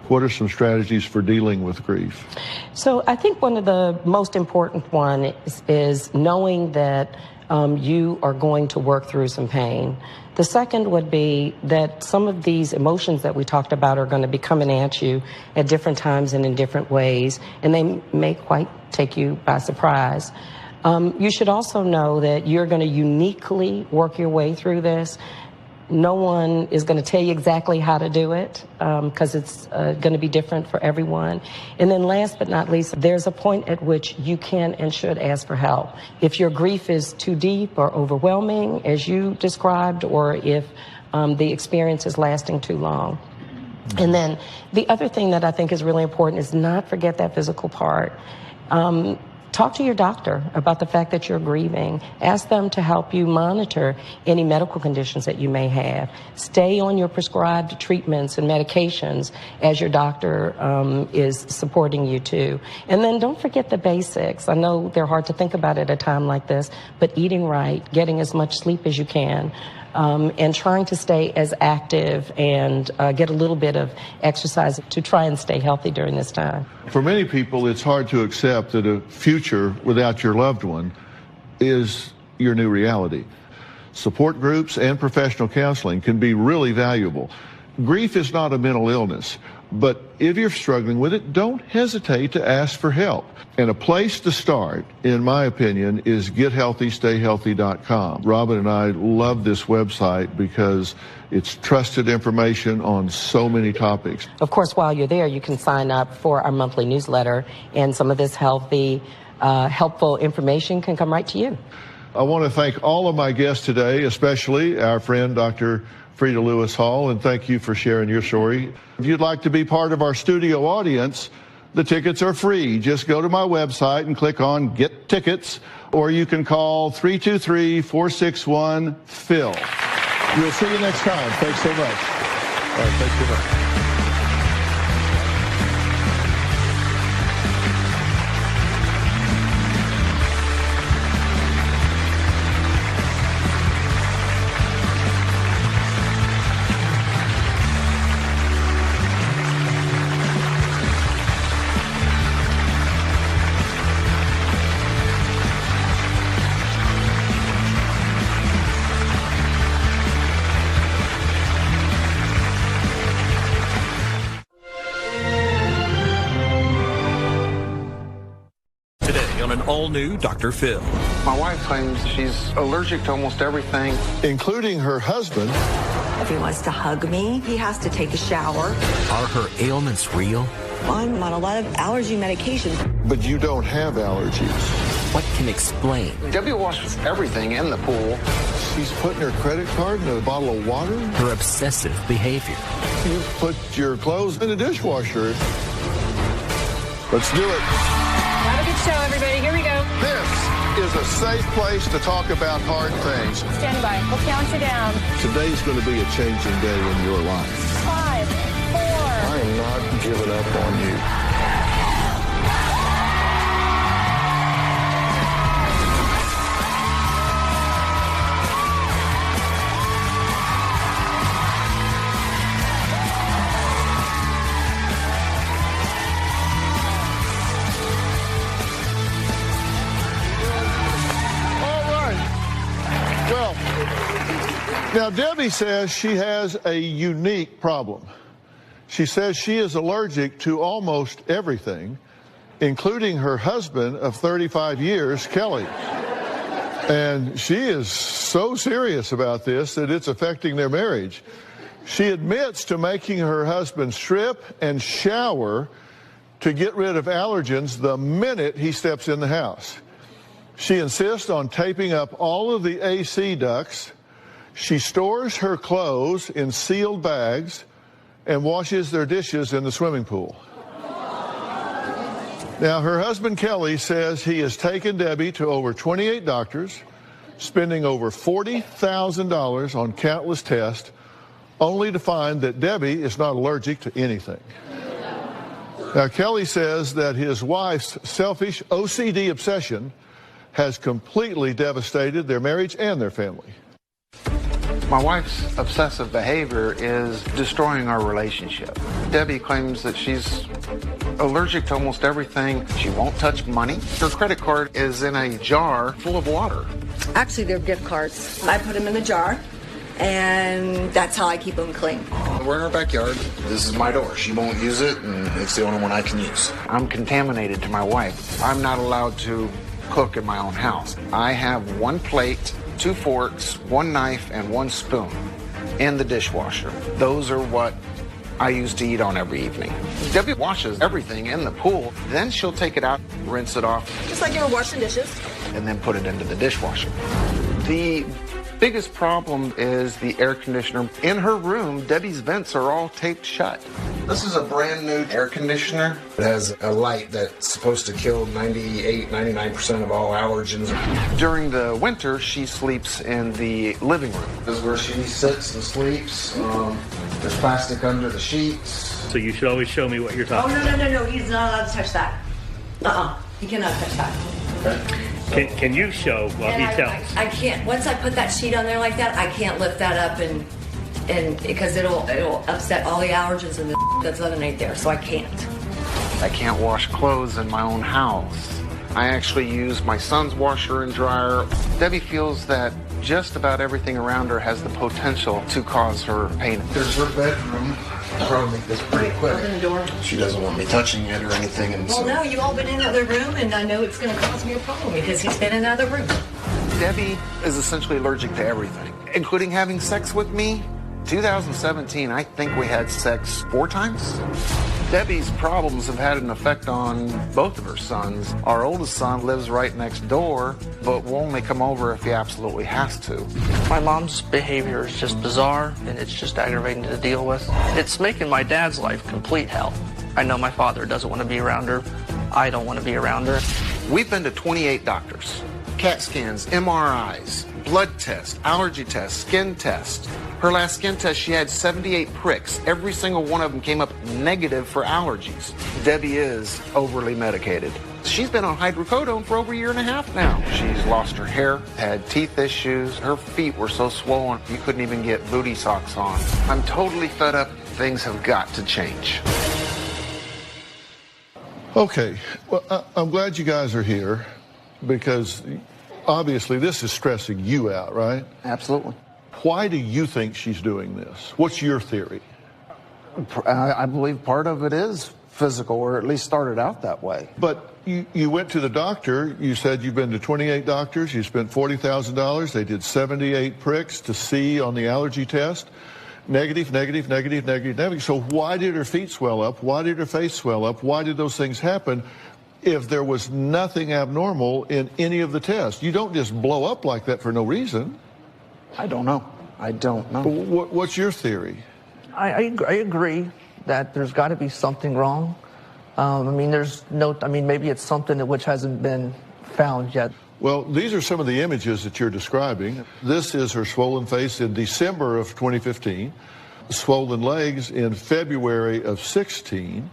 What are some strategies for dealing with grief? So I think one of the most important one is knowing that you are going to work through some pain. The second would be that some of these emotions that we talked about are going to be coming at you at different times and in different ways, and they may quite take you by surprise. You should also know that you're going to uniquely work your way through this. No one is going to tell you exactly how to do it because it's going to be different for everyone. And then last but not least, there's a point at which you can and should ask for help. If your grief is too deep or overwhelming, as you described, or if the experience is lasting too long. And then the other thing that I think is really important is not forget that physical part. Talk to your doctor about the fact that you're grieving. Ask them to help you monitor any medical conditions that you may have. Stay on your prescribed treatments and medications as your doctor is supporting you too. And then don't forget the basics. I know they're hard to think about at a time like this, but eating right, getting as much sleep as you can, and trying to stay as active and get a little bit of exercise to try and stay healthy during this time. For many people, it's hard to accept that a future without your loved one is your new reality. Support groups and professional counseling can be really valuable. Grief is not a mental illness, but if you're struggling with it, don't hesitate to ask for help. And a place to start, in my opinion, is gethealthystayhealthy.com. Robin and I love this website because it's trusted information on so many topics. Of course, while you're there, you can sign up for our monthly newsletter, and some of this helpful information can come right to you. I want to thank all of my guests today, especially our friend Dr. Frida Lewis Hall, and thank you for sharing your story. If you'd like to be part of our studio audience, the tickets are free. Just go to my website and click on Get Tickets, or you can call 323-461-PHIL. We'll see you next time. Thanks so much. All right, thanks so much. All-new Dr. Phil. My wife claims she's allergic to almost everything, including her husband. If he wants to hug me, he has to take a shower. Are her ailments real? I'm on a lot of allergy medication. But you don't have allergies. What can explain? Debbie washes everything in the pool. She's putting her credit card in a bottle of water. Her obsessive behavior. You put your clothes in the dishwasher. Let's do it. Have a good show, everybody. Here we go. This is a safe place to talk about hard things. Stand by. We'll count you down. Today's going to be a changing day in your life. 5, 4. I am not giving up on you. Now, Debbie says she has a unique problem. She says she is allergic to almost everything, including her husband of 35 years, Kelly. And she is so serious about this that it's affecting their marriage. She admits to making her husband strip and shower to get rid of allergens the minute he steps in the house. She insists on taping up all of the AC ducts. She stores her clothes in sealed bags and washes their dishes in the swimming pool. Now, her husband, Kelly, says he has taken Debbie to over 28 doctors, spending over $40,000 on countless tests, only to find that Debbie is not allergic to anything. Now, Kelly says that his wife's selfish OCD obsession has completely devastated their marriage and their family. My wife's obsessive behavior is destroying our relationship. Debbie claims that she's allergic to almost everything. She won't touch money. Her credit card is in a jar full of water. Actually, they're gift cards. I put them in a jar, and that's how I keep them clean. We're in our backyard. This is my door. She won't use it, and it's the only one I can use. I'm contaminated to my wife. I'm not allowed to cook in my own house. I have one plate, 2 forks, 1 knife, and 1 spoon in the dishwasher. Those are what I use to eat on every evening. Debbie washes everything in the pool, then she'll take it out, rinse it off. Just like you were washing dishes. And then put it into the dishwasher. The biggest problem is the air conditioner. In her room, Debbie's vents are all taped shut. This is a brand new air conditioner. It has a light that's supposed to kill 99% of all allergens. During the winter, she sleeps in the living room. This is where she sits and sleeps. There's plastic under the sheets. So you should always show me what you're talking about. No. He's not allowed to touch that. He cannot touch that. Okay. Can you show what he tells? I can't. Once I put that sheet on there like that, I can't lift that up and because it'll upset all the allergens and the that's underneath there. So I can't. I can't wash clothes in my own house. I actually use my son's washer and dryer. Debbie feels that just about everything around her has the potential to cause her pain. There's her bedroom. I'll probably make this pretty quick. Open the door. She doesn't want me touching it or anything. And well, no, you all been in the other room, and I know it's going to cause me a problem because he's been in the other room. Debbie is essentially allergic to everything, including having sex with me. 2017, I think we had sex 4 times. Debbie's problems have had an effect on both of her sons. Our oldest son lives right next door, but will only come over if he absolutely has to. My mom's behavior is just bizarre, and it's just aggravating to deal with. It's making my dad's life complete hell. I know my father doesn't want to be around her. I don't want to be around her. We've been to 28 doctors. CAT scans, MRIs, blood tests, allergy tests, skin tests. Her last skin test, she had 78 pricks. Every single one of them came up negative for allergies. Debbie is overly medicated. She's been on hydrocodone for over 1.5 years now. She's lost her hair, had teeth issues. Her feet were so swollen, you couldn't even get booty socks on. I'm totally fed up. Things have got to change. Okay, well, I'm glad you guys are here because obviously this is stressing you out, right? Absolutely. Why do you think she's doing this? What's your theory? I believe part of it is physical, or at least started out that way. But you went to the doctor. You said you've been to 28 doctors. You spent $40,000. They did 78 pricks to see on the allergy test. Negative, negative, negative, negative, negative. So why did her feet swell up? Why did her face swell up? Why did those things happen if there was nothing abnormal in any of the tests? You don't just blow up like that for no reason. I don't know. What's your theory? I agree that there's got to be something wrong. Maybe it's something which hasn't been found yet. Well, these are some of the images that you're describing. This is her swollen face in December of 2015, swollen legs in February of 16.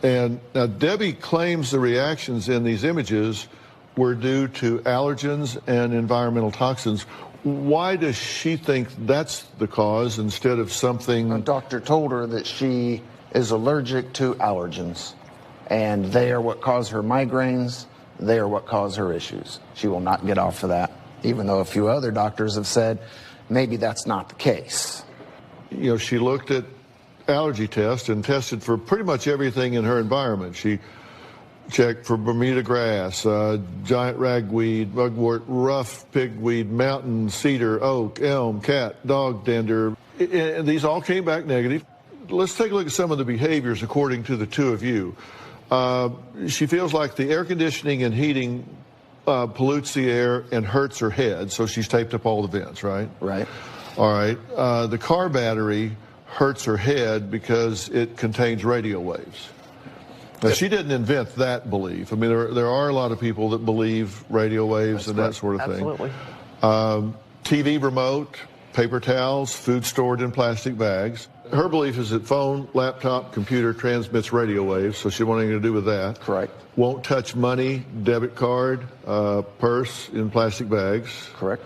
And now Debbie claims the reactions in these images were due to allergens and environmental toxins. Why does she think that's the cause instead of something? A doctor told her that she is allergic to allergens, and they are what cause her migraines. They are what cause her issues. She will not get off of that, even though a few other doctors have said maybe that's not the case. You know, she looked at allergy tests and tested for pretty much everything in her environment. She checked for Bermuda grass, giant ragweed, mugwort, rough pigweed, mountain cedar, oak, elm, cat, dog dander. And these all came back negative. Let's take a look at some of the behaviors according to the two of you. She feels like the air conditioning and heating pollutes the air and hurts her head, so she's taped up all the vents, right? Right. All right. The car battery hurts her head because it contains radio waves. Now, she didn't invent that belief. I mean, there are a lot of people that believe radio waves and that sort of thing. Absolutely. TV remote, paper towels, food stored in plastic bags. Her belief is that phone, laptop, computer transmits radio waves, so she won't have anything to do with that. Correct. Won't touch money, debit card, purse in plastic bags. Correct.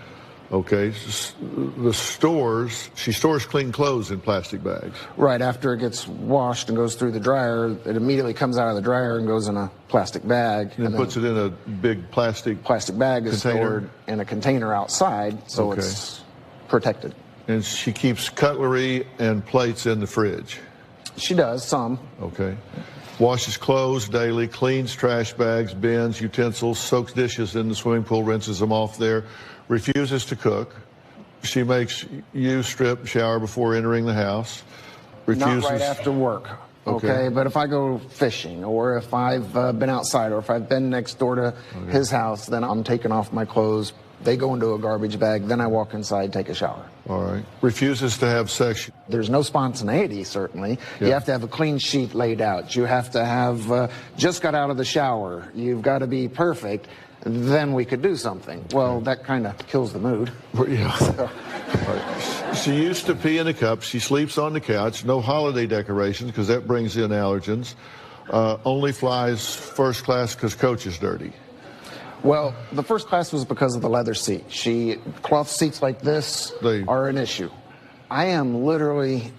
Okay. She stores clean clothes in plastic bags. Right, after it gets washed and goes through the dryer, it immediately comes out of the dryer and goes in a plastic bag. And then puts it in a big plastic bag is container. stored in a container outside, so it's protected. And she keeps cutlery and plates in the fridge. She does, some. Okay. Washes clothes daily, cleans trash bags, bins, utensils, soaks dishes in the swimming pool, rinses them off there, refuses to cook. She makes you strip, shower before entering the house. Refuses. Not right after work. Okay, but if I go fishing, or if I've been outside, or if I've been next door to his house, then I'm taking off my clothes. They go into a garbage bag, then I walk inside, take a shower. All right. Refuses to have sex. There's no spontaneity, certainly. Yeah. You have to have a clean sheet laid out. You have to have just got out of the shower. You've got to be perfect. Then we could do something. Well, that kind of kills the mood. Yeah. Right. She used to pee in a cup. She sleeps on the couch. No holiday decorations because that brings in allergens. Only flies first class because coach is dirty. Well, the first class was because of the leather seat. Cloth seats like this are an issue. I am literally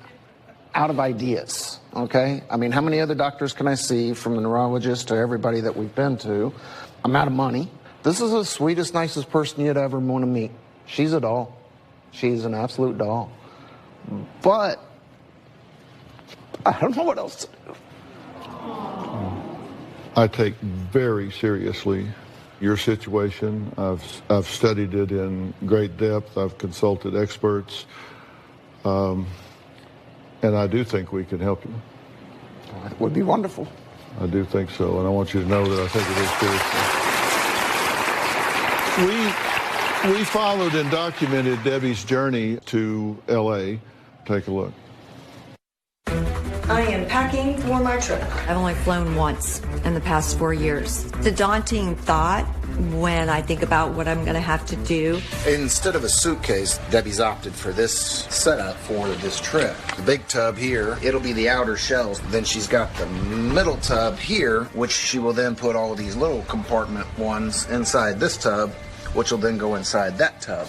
out of ideas, okay? I mean, how many other doctors can I see, from the neurologist to everybody that we've been to? I'm out of money. This is the sweetest, nicest person you'd ever want to meet. She's a doll. She's an absolute doll. But I don't know what else to do. I take very seriously your situation. I've studied it in great depth. I've consulted experts. And I do think we can help you. It would be wonderful. I do think so, and I want you to know that I think it is seriously. We followed and documented Debbie's journey to L.A. Take a look. I am packing for my trip. I've only flown once in the past 4 years. It's a daunting thought when I think about what I'm going to have to do. Instead of a suitcase, Debbie's opted for this setup for this trip. The big tub here, it'll be the outer shells. Then she's got the middle tub here, which she will then put all of these little compartment ones inside this tub, which will then go inside that tub.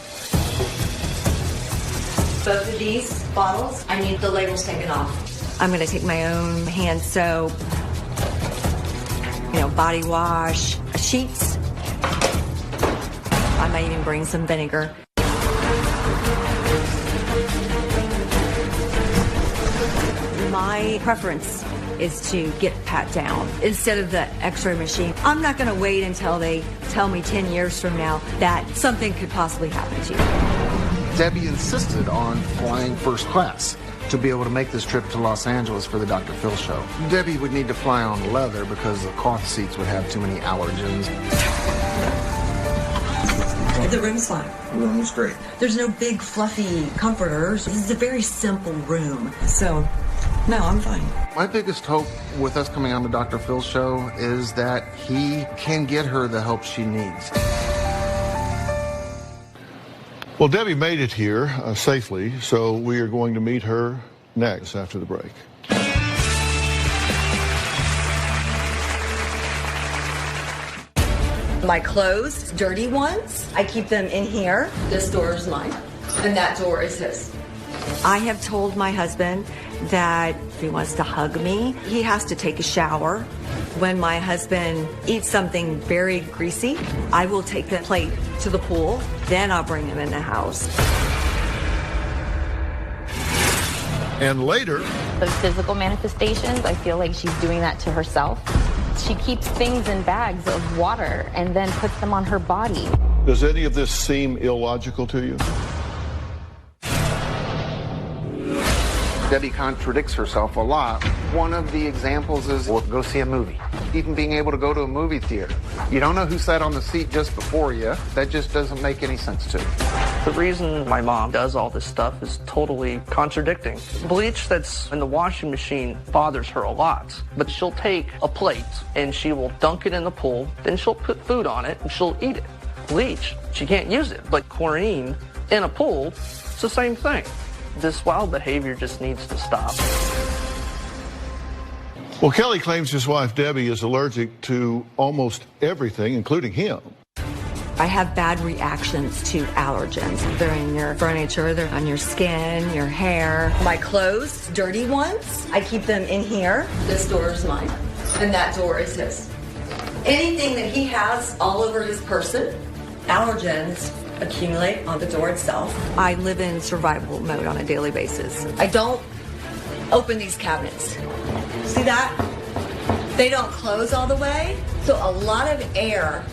Both of these bottles, I need the labels taken off. I'm going to take my own hand soap, body wash, sheets. I might even bring some vinegar. My preference is to get pat down instead of the x-ray machine. I'm not going to wait until they tell me 10 years from now that something could possibly happen to you. Debbie insisted on flying first class to be able to make this trip to Los Angeles for the Dr. Phil show. Debbie would need to fly on leather because the cloth seats would have too many allergens. The room's fine. The room was great. There's no big fluffy comforters. This is a very simple room. So, no, I'm fine. My biggest hope with us coming on the Dr. Phil show is that he can get her the help she needs. Well, Debbie made it here safely, so we are going to meet her next after the break. My clothes, dirty ones, I keep them in here. This door is mine, and that door is his. I have told my husband that if he wants to hug me, he has to take a shower. When my husband eats something very greasy, I will take the plate to the pool, then I'll bring him in the house. And later, The physical manifestations, I feel like she's doing that to herself. She keeps things in bags of water and then puts them on her body. does any of this seem illogical to you? Debbie contradicts herself a lot. One of the examples is, well, go see a movie. Even being able to go to a movie theater. You don't know who sat on the seat just before you. That just doesn't make any sense to me. The reason my mom does all this stuff is totally contradicting. Bleach that's in the washing machine bothers her a lot, but she'll take a plate and she will dunk it in the pool, then she'll put food on it and she'll eat it. Bleach, She can't use it. Like chlorine in a pool, it's the same thing. This wild behavior just needs to stop. Well, Kelly claims his wife, Debbie, is allergic to almost everything, including him. I have bad reactions to allergens. They're in your furniture, they're on your skin, your hair. My clothes, dirty ones, I keep them in here. This door is mine, and that door is his. Anything that he has all over his person, allergens accumulate on the door itself. I live in survival mode on a daily basis. I don't open these cabinets. See that? They don't close all the way, so a lot of air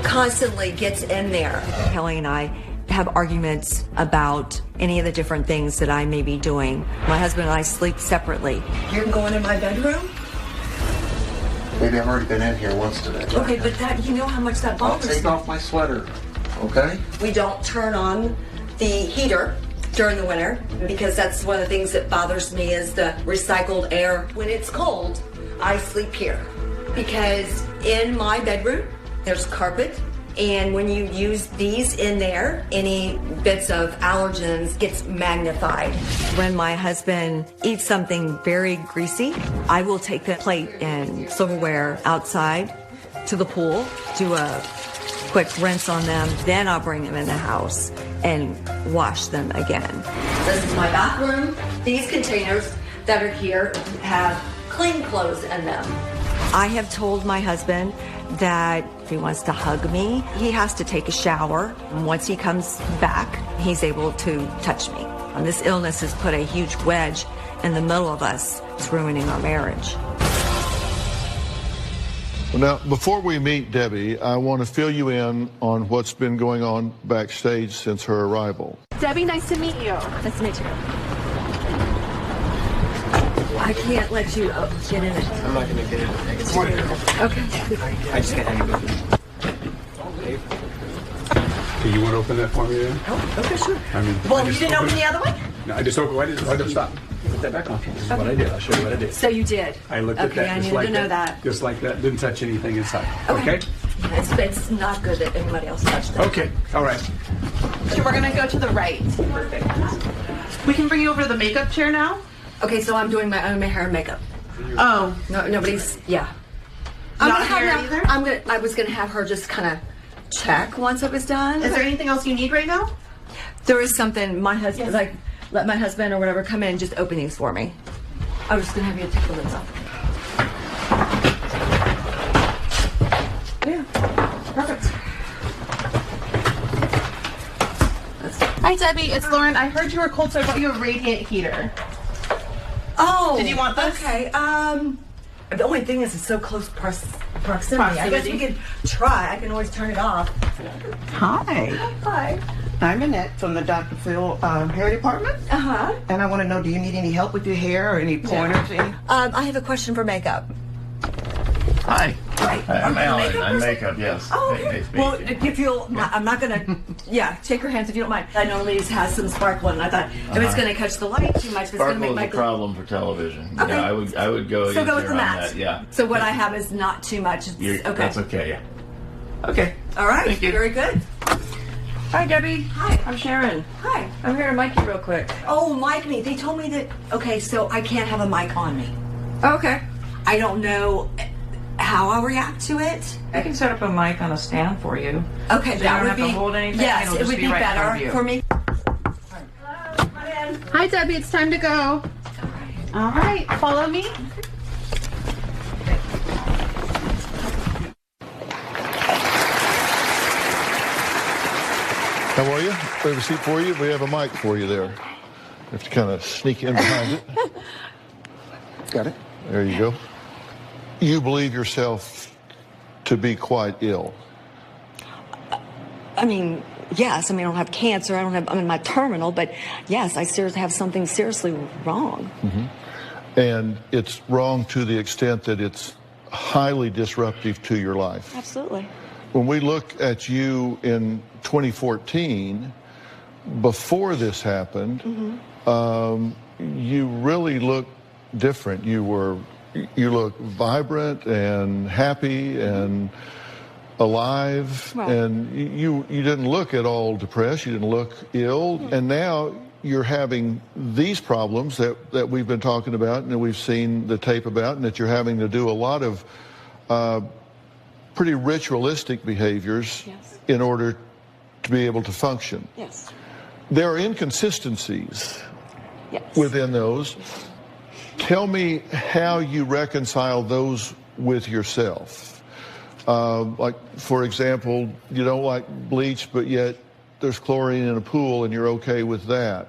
constantly gets in there. Kelly and I have arguments about any of the different things that I may be doing. My husband and I sleep separately. You're going in my bedroom? Maybe I've already been in here once today. Okay, but that, you know how much that bothers me. I'll take off my sweater, okay? We don't turn on the heater during the winter because that's one of the things that bothers me is the recycled air. When it's cold, I sleep here because in my bedroom, there's carpet, and when you use these in there, any bits of allergens gets magnified. When my husband eats something very greasy, I will take the plate and silverware outside to the pool, do a quick rinse on them, then I'll bring them in the house and wash them again. This is my bathroom. These containers that are here have clean clothes in them. I have told my husband that if he wants to hug me, he has to take a shower. And once he comes back, he's able to touch me. And this illness has put a huge wedge in the middle of us. It's ruining our marriage. Well, now, before we meet Debbie, I want to fill you in on what's been going on backstage since her arrival. Debbie, nice to meet you. Nice to meet you. I can't let you get in it. I'm not going to get in it. I can see it. Okay. I just can't have you. Do you want to open that for me then? Oh, okay, sure. I mean, well, you didn't open the other one? No, I just opened. Why didn't stop? Put that back on. This is what I did. I'll show you what I did. So you did? I looked at that. Okay, I needed to know that. Just like that. Didn't touch anything inside. Okay? It's not good that anybody else touched it. Okay. All right. So we're going to go to the right. Perfect. We can bring you over to the makeup chair now. Okay, so I'm doing my own hair and makeup. Oh. No, nobody's, yeah. Not hair either? I was gonna have her just kind of check once it was done. Is there anything else you need right now? There is something, my husband, like, let my husband or whatever come in and just open these for me. I was just gonna have you take the lids off. Yeah, perfect. Hi, Debbie. It's Lauren. I heard you were cold, so I brought you a radiant heater. Oh. Did you want this? Okay. The only thing is it's so close proximity. I guess we could try. I can always turn it off. Hi. Hi. I'm Annette from the Dr. Phil hair department. Uh-huh. And I want to know, do you need any help with your hair or any pointers? I have a question for makeup. Hi. Right. Hi, I'm Alan. I'm makeup, yes. Oh, Hey, okay. nice to meet Well, you. if you'll, I'm not gonna, take your hands if you don't mind. I know Lee's has some sparkle, and I thought if it's gonna catch the light too much, if it's gonna Sparkle make is my a problem for television. Okay. Yeah, I would go So easier go with the on matte. that. Yeah. So what I have is not too much. It's, okay. That's okay. Yeah. Okay. All right. Thank you. Very good. Hi, Debbie. Hi. I'm Sharon. Hi. I'm here to mic you real quick. Oh, mic me. They told me that. Okay, so I can't have a mic on me. Okay. I don't know how I'll react to it. I can set up a mic on a stand for you. Okay, so that you don't would have be. to hold anything. Yes, It'll it just would be right in front of better you. for me. Hi, Debbie. It's time to go. All right. Follow me. How are you? We have a seat for you. We have a mic for you there. You have to kind of sneak in behind it. Got it. There you go. You believe yourself to be quite ill. I mean, yes. I mean, I don't have cancer. I'm in my terminal, but yes, I seriously have something seriously wrong. Mm-hmm. And it's wrong to the extent that it's highly disruptive to your life. Absolutely. When we look at you in 2014, before this happened, you really look different. You look vibrant and happy, and alive, Right. and you didn't look at all depressed, you didn't look ill, and now you're having these problems that we've been talking about and that we've seen the tape about, and that you're having to do a lot of pretty ritualistic behaviors Yes. in order to be able to function. Yes. There are inconsistencies Yes. within those. Tell me how you reconcile those with yourself. Like, for example, you don't like bleach, but yet there's chlorine in a pool and you're okay with that.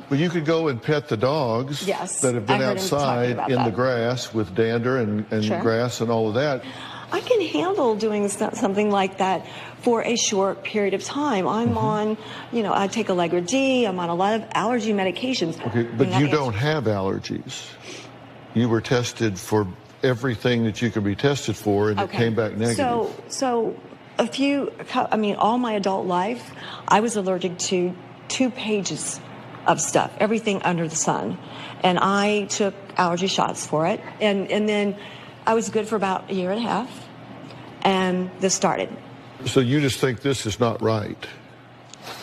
But you could go and pet the dogs Yes, that have been I heard him talking outside about in the that. grass with dander and Sure. grass and all of that. I can handle doing something like that for a short period of time. I'm on, I take Allegra D. I'm on a lot of allergy medications. Okay, but you don't have allergies. You were tested for everything that you could be tested for, and it came back negative. So all my adult life, I was allergic to 2 pages of stuff, everything under the sun. And I took allergy shots for it. And then I was good for about a year and a half. And this started. So you just think this is not right?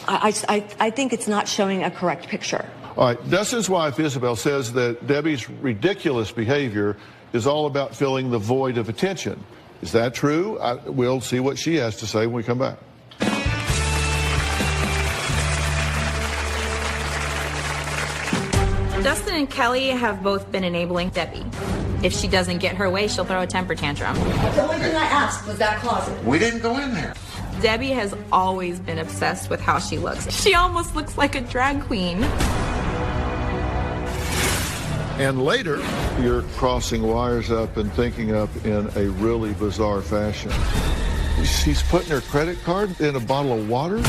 I think it's not showing a correct picture. All right, Dustin's wife, Isabel, says that Debbie's ridiculous behavior is all about filling the void of attention. Is that true? We'll see what she has to say when we come back. Dustin and Kelly have both been enabling Debbie. If she doesn't get her way, she'll throw a temper tantrum. The only thing I asked was that closet. We didn't go in there. Debbie has always been obsessed with how she looks. She almost looks like a drag queen. And later, you're crossing wires up and thinking up in a really bizarre fashion. She's putting her credit card in a bottle of water?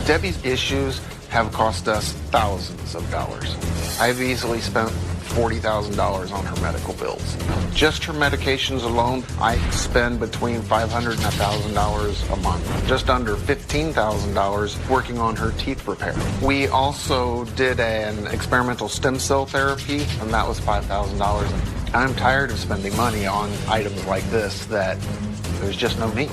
Debbie's issues have cost us thousands of dollars. I've easily spent $40,000 on her medical bills. Just her medications alone, I spend between $500 and $1,000 a month. Just under $15,000 working on her teeth repair. We also did an experimental stem cell therapy, and that was $5,000. I'm tired of spending money on items like this that there's just no need.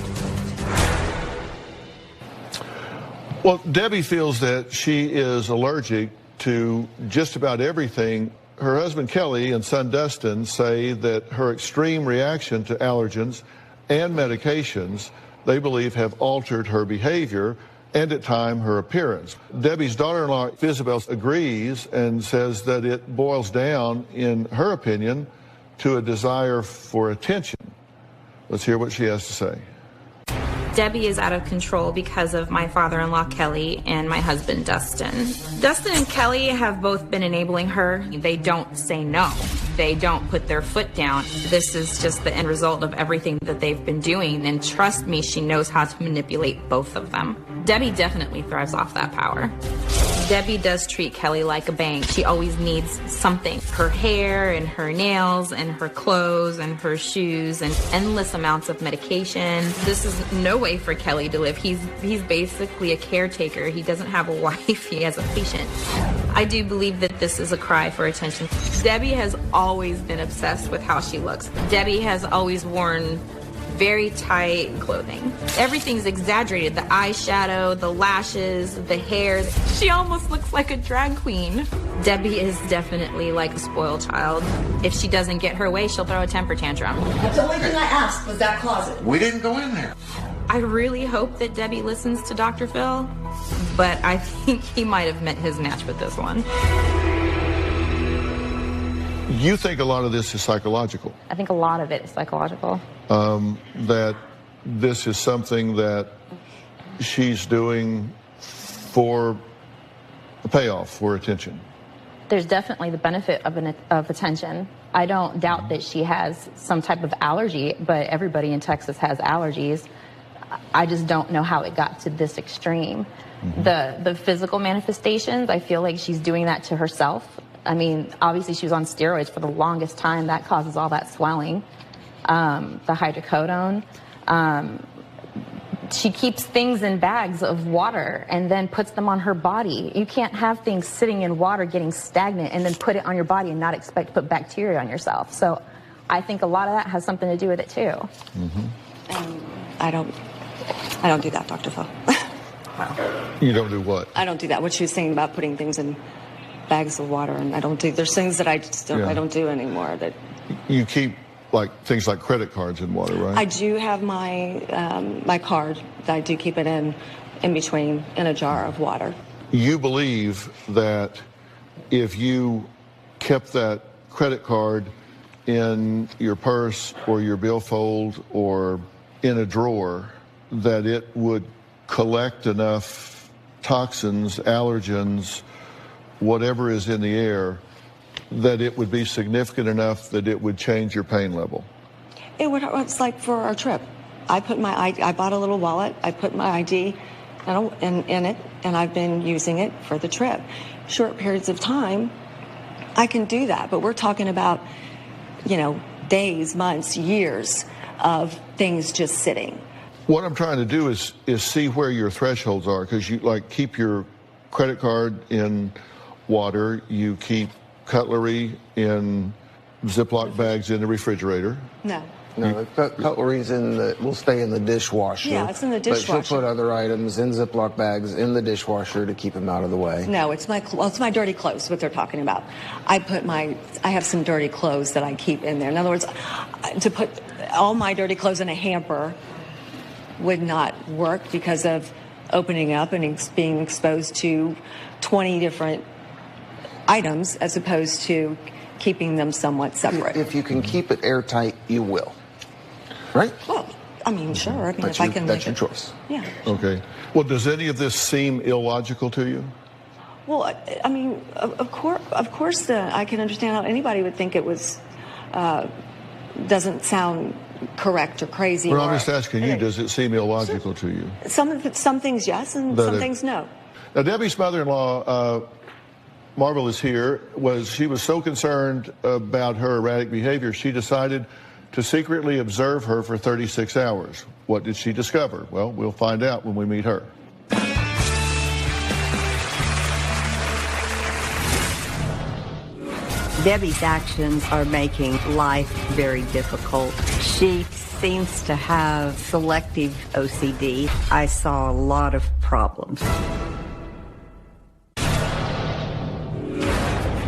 Well, Debbie feels that she is allergic to just about everything. Her husband Kelly and son Dustin say that her extreme reaction to allergens and medications, they believe, have altered her behavior and at times her appearance. Debbie's daughter-in-law Isabel agrees and says that it boils down, in her opinion, to a desire for attention. Let's hear what she has to say. Debbie is out of control because of my father-in-law, Kelly, and my husband, Dustin. Dustin and Kelly have both been enabling her. They don't say no. They don't put their foot down. This is just the end result of everything that they've been doing, and trust me, she knows how to manipulate both of them. Debbie definitely thrives off that power. Debbie does treat Kelly like a bank. She always needs something. Her hair and her nails and her clothes and her shoes and endless amounts of medication. This is no way for Kelly to live. He's basically a caretaker. He doesn't have a wife. He has a patient. I do believe that this is a cry for attention. Debbie has always been obsessed with how she looks. Debbie has always worn very tight clothing. Everything's exaggerated. The eyeshadow, the lashes, the hair. She almost looks like a drag queen. Debbie is definitely like a spoiled child. If she doesn't get her way, she'll throw a temper tantrum. That's the only thing I asked was that closet. We didn't go in there. I really hope that Debbie listens to Dr. Phil, but I think he might have met his match with this one. You think a lot of this is psychological? I think a lot of it is psychological. That this is something that she's doing for a payoff, for attention. There's definitely the benefit of attention. I don't doubt that she has some type of allergy, but everybody in Texas has allergies. I just don't know how it got to this extreme. The physical manifestations, I feel like she's doing that to herself. I mean, obviously she was on steroids for the longest time. That causes all that swelling. The hydrocodone. She keeps things in bags of water and then puts them on her body. You can't have things sitting in water getting stagnant and then put it on your body and not expect to put bacteria on yourself. So I think a lot of that has something to do with it too. I don't do that, Dr. Phil. You don't do what? I don't do that. What she was saying about putting things in bags of water, and I don't do. There's things that I just don't. Yeah. I don't do anymore. That You keep things like credit cards in water, right? I do have my my card. That I do keep it in between in a jar of water. You believe that if you kept that credit card in your purse or your billfold or in a drawer, that it would collect enough toxins, allergens, whatever is in the air, that it would be significant enough that it would change your pain level? It's like for our trip. I bought a little wallet. I put my ID in it, and I've been using it for the trip. Short periods of time, I can do that. But we're talking about, days, months, years of things just sitting. What I'm trying to do is see where your thresholds are, because you keep your credit card in water, you keep cutlery in Ziploc bags in the refrigerator. No. No, the cutlery's will stay in the dishwasher. Yeah, it's in the dishwasher. But she'll put other items in Ziploc bags in the dishwasher to keep them out of the way. No, it's my dirty clothes, what they're talking about. I have some dirty clothes that I keep in there. In other words, to put all my dirty clothes in a hamper would not work because of opening up and being exposed to 20 different items as opposed to keeping them somewhat separate. If you can keep it airtight, you will. Right? Well, sure. If I can. That's your choice. Yeah. Okay. Well, does any of this seem illogical to you? Well, of course, I can understand how anybody would think it was doesn't sound correct or crazy. Well, I'm just asking you, does it seem illogical to you? Some things yes, and some things no. Now, Debbie's mother-in-law, Marvel, is here. She was so concerned about her erratic behavior, she decided to secretly observe her for 36 hours. What did she discover? Well, we'll find out when we meet her. Debbie's actions are making life very difficult. She seems to have selective OCD. I saw a lot of problems.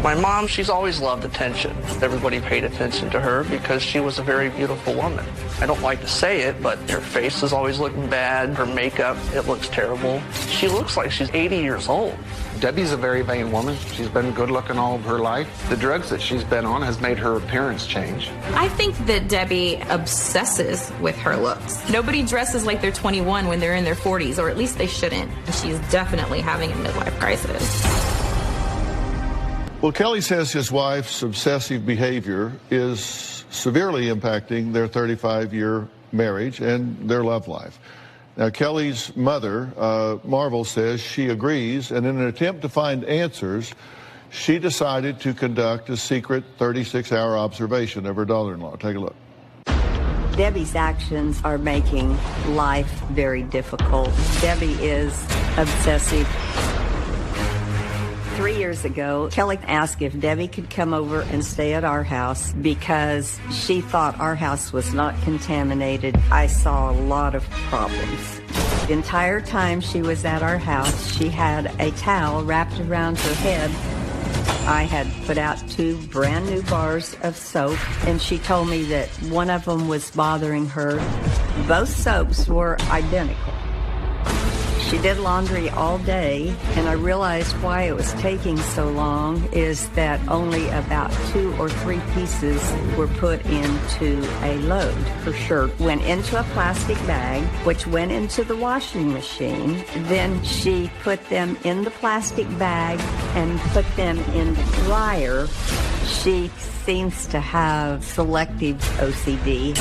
My mom, she's always loved attention. Everybody paid attention to her because she was a very beautiful woman. I don't like to say it, but her face is always looking bad. Her makeup, it looks terrible. She looks like she's 80 years old. Debbie's a very vain woman. She's been good looking all of her life. The drugs that she's been on has made her appearance change. I think that Debbie obsesses with her looks. Nobody dresses like they're 21 when they're in their 40s, or at least they shouldn't. She's definitely having a midlife crisis. Well, Kelly says his wife's obsessive behavior is severely impacting their 35-year marriage and their love life. Now, Kelly's mother, Marvel, says she agrees, and in an attempt to find answers, she decided to conduct a secret 36-hour observation of her daughter-in-law. Take a look. Debbie's actions are making life very difficult. Debbie is obsessive. 3 years ago, Kelly asked if Debbie could come over and stay at our house because she thought our house was not contaminated. I saw a lot of problems. The entire time she was at our house, she had a towel wrapped around her head. I had put out 2 brand new bars of soap, and she told me that one of them was bothering her. Both soaps were identical. She did laundry all day, and I realized why it was taking so long is that only about 2 or 3 pieces were put into a load. Her shirt went into a plastic bag, which went into the washing machine. Then she put them in the plastic bag and put them in the dryer. She seems to have selective OCD.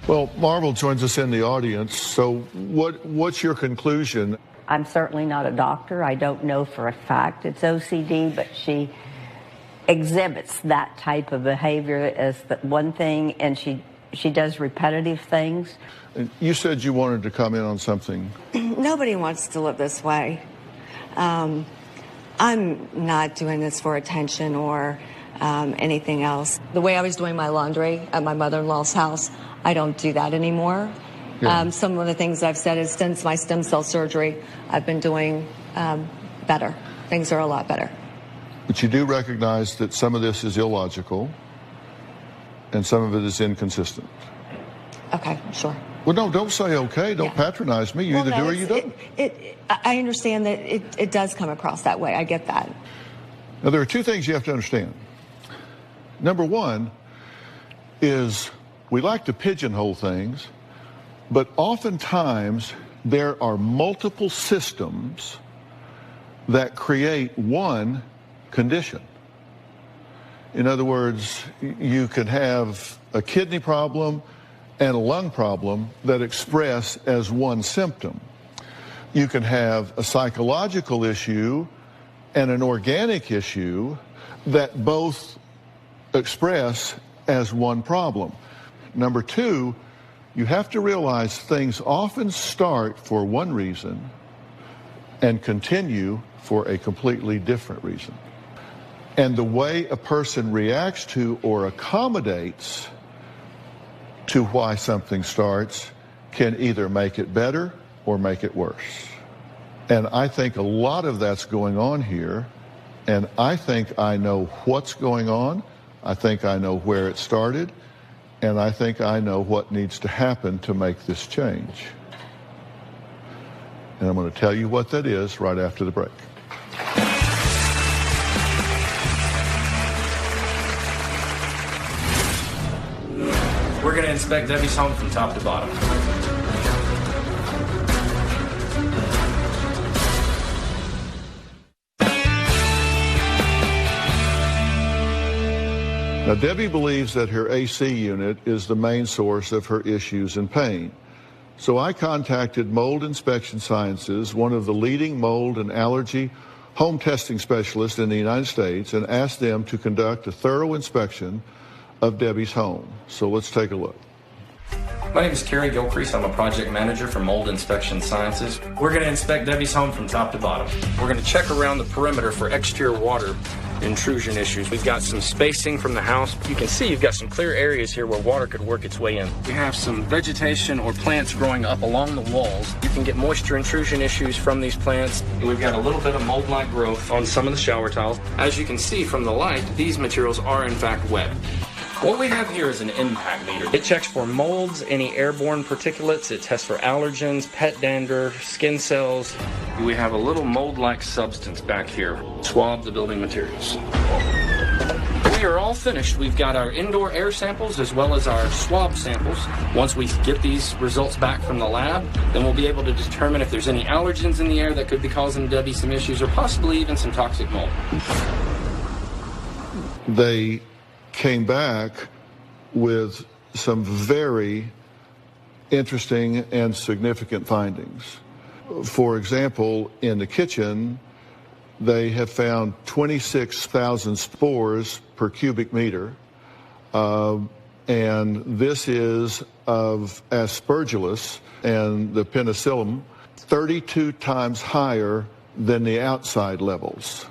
Well, Marvel joins us in the audience. So what's your conclusion? I'm certainly not a doctor. I don't know for a fact it's OCD, but she exhibits that type of behavior as the one thing, and she does repetitive things. And you said you wanted to comment on something. Nobody wants to live this way. I'm not doing this for attention or anything else. The way I was doing my laundry at my mother-in-law's house, I don't do that anymore. Yeah. Some of the things I've said is since my stem cell surgery, I've been doing better. Things are a lot better. But you do recognize that some of this is illogical and some of it is inconsistent. Okay, sure. Well, no, don't say okay. Don't patronize me. You either do or you don't. I understand that it does come across that way. I get that. Now, there are two things you have to understand. Number one is we like to pigeonhole things, but oftentimes there are multiple systems that create one condition. In other words, you can have a kidney problem and a lung problem that express as one symptom. You can have a psychological issue and an organic issue that both express as one problem. Number two, you have to realize things often start for one reason and continue for a completely different reason. And the way a person reacts to or accommodates to why something starts can either make it better or make it worse. And I think a lot of that's going on here, and I think I know what's going on, I think I know where it started, and I think I know what needs to happen to make this change. And I'm going to tell you what that is right after the break. We're going to inspect Debbie's home from top to bottom. Now, Debbie believes that her AC unit is the main source of her issues and pain. So I contacted Mold Inspection Sciences, one of the leading mold and allergy home testing specialists in the United States, and asked them to conduct a thorough inspection of Debbie's home. So let's take a look. My name is Kerry Gilcrease. I'm a project manager for Mold Inspection Sciences. We're going to inspect Debbie's home from top to bottom. We're going to check around the perimeter for exterior water intrusion issues. We've got some spacing from the house. You can see you've got some clear areas here where water could work its way in. We have some vegetation or plants growing up along the walls. You can get moisture intrusion issues from these plants. We've got a little bit of mold-like growth on some of the shower tiles. As you can see from the light, these materials are in fact wet. What we have here is an impact meter. It checks for molds, any airborne particulates. It tests for allergens, pet dander, skin cells. We have a little mold-like substance back here. Swab the building materials. We are all finished. We've got our indoor air samples as well as our swab samples. Once we get these results back from the lab, then we'll be able to determine if there's any allergens in the air that could be causing Debbie some issues or possibly even some toxic mold. They came back with some very interesting and significant findings. For example, in the kitchen, they have found 26,000 spores per cubic meter, and this is of Aspergillus and the penicillium, 32 times higher than the outside levels.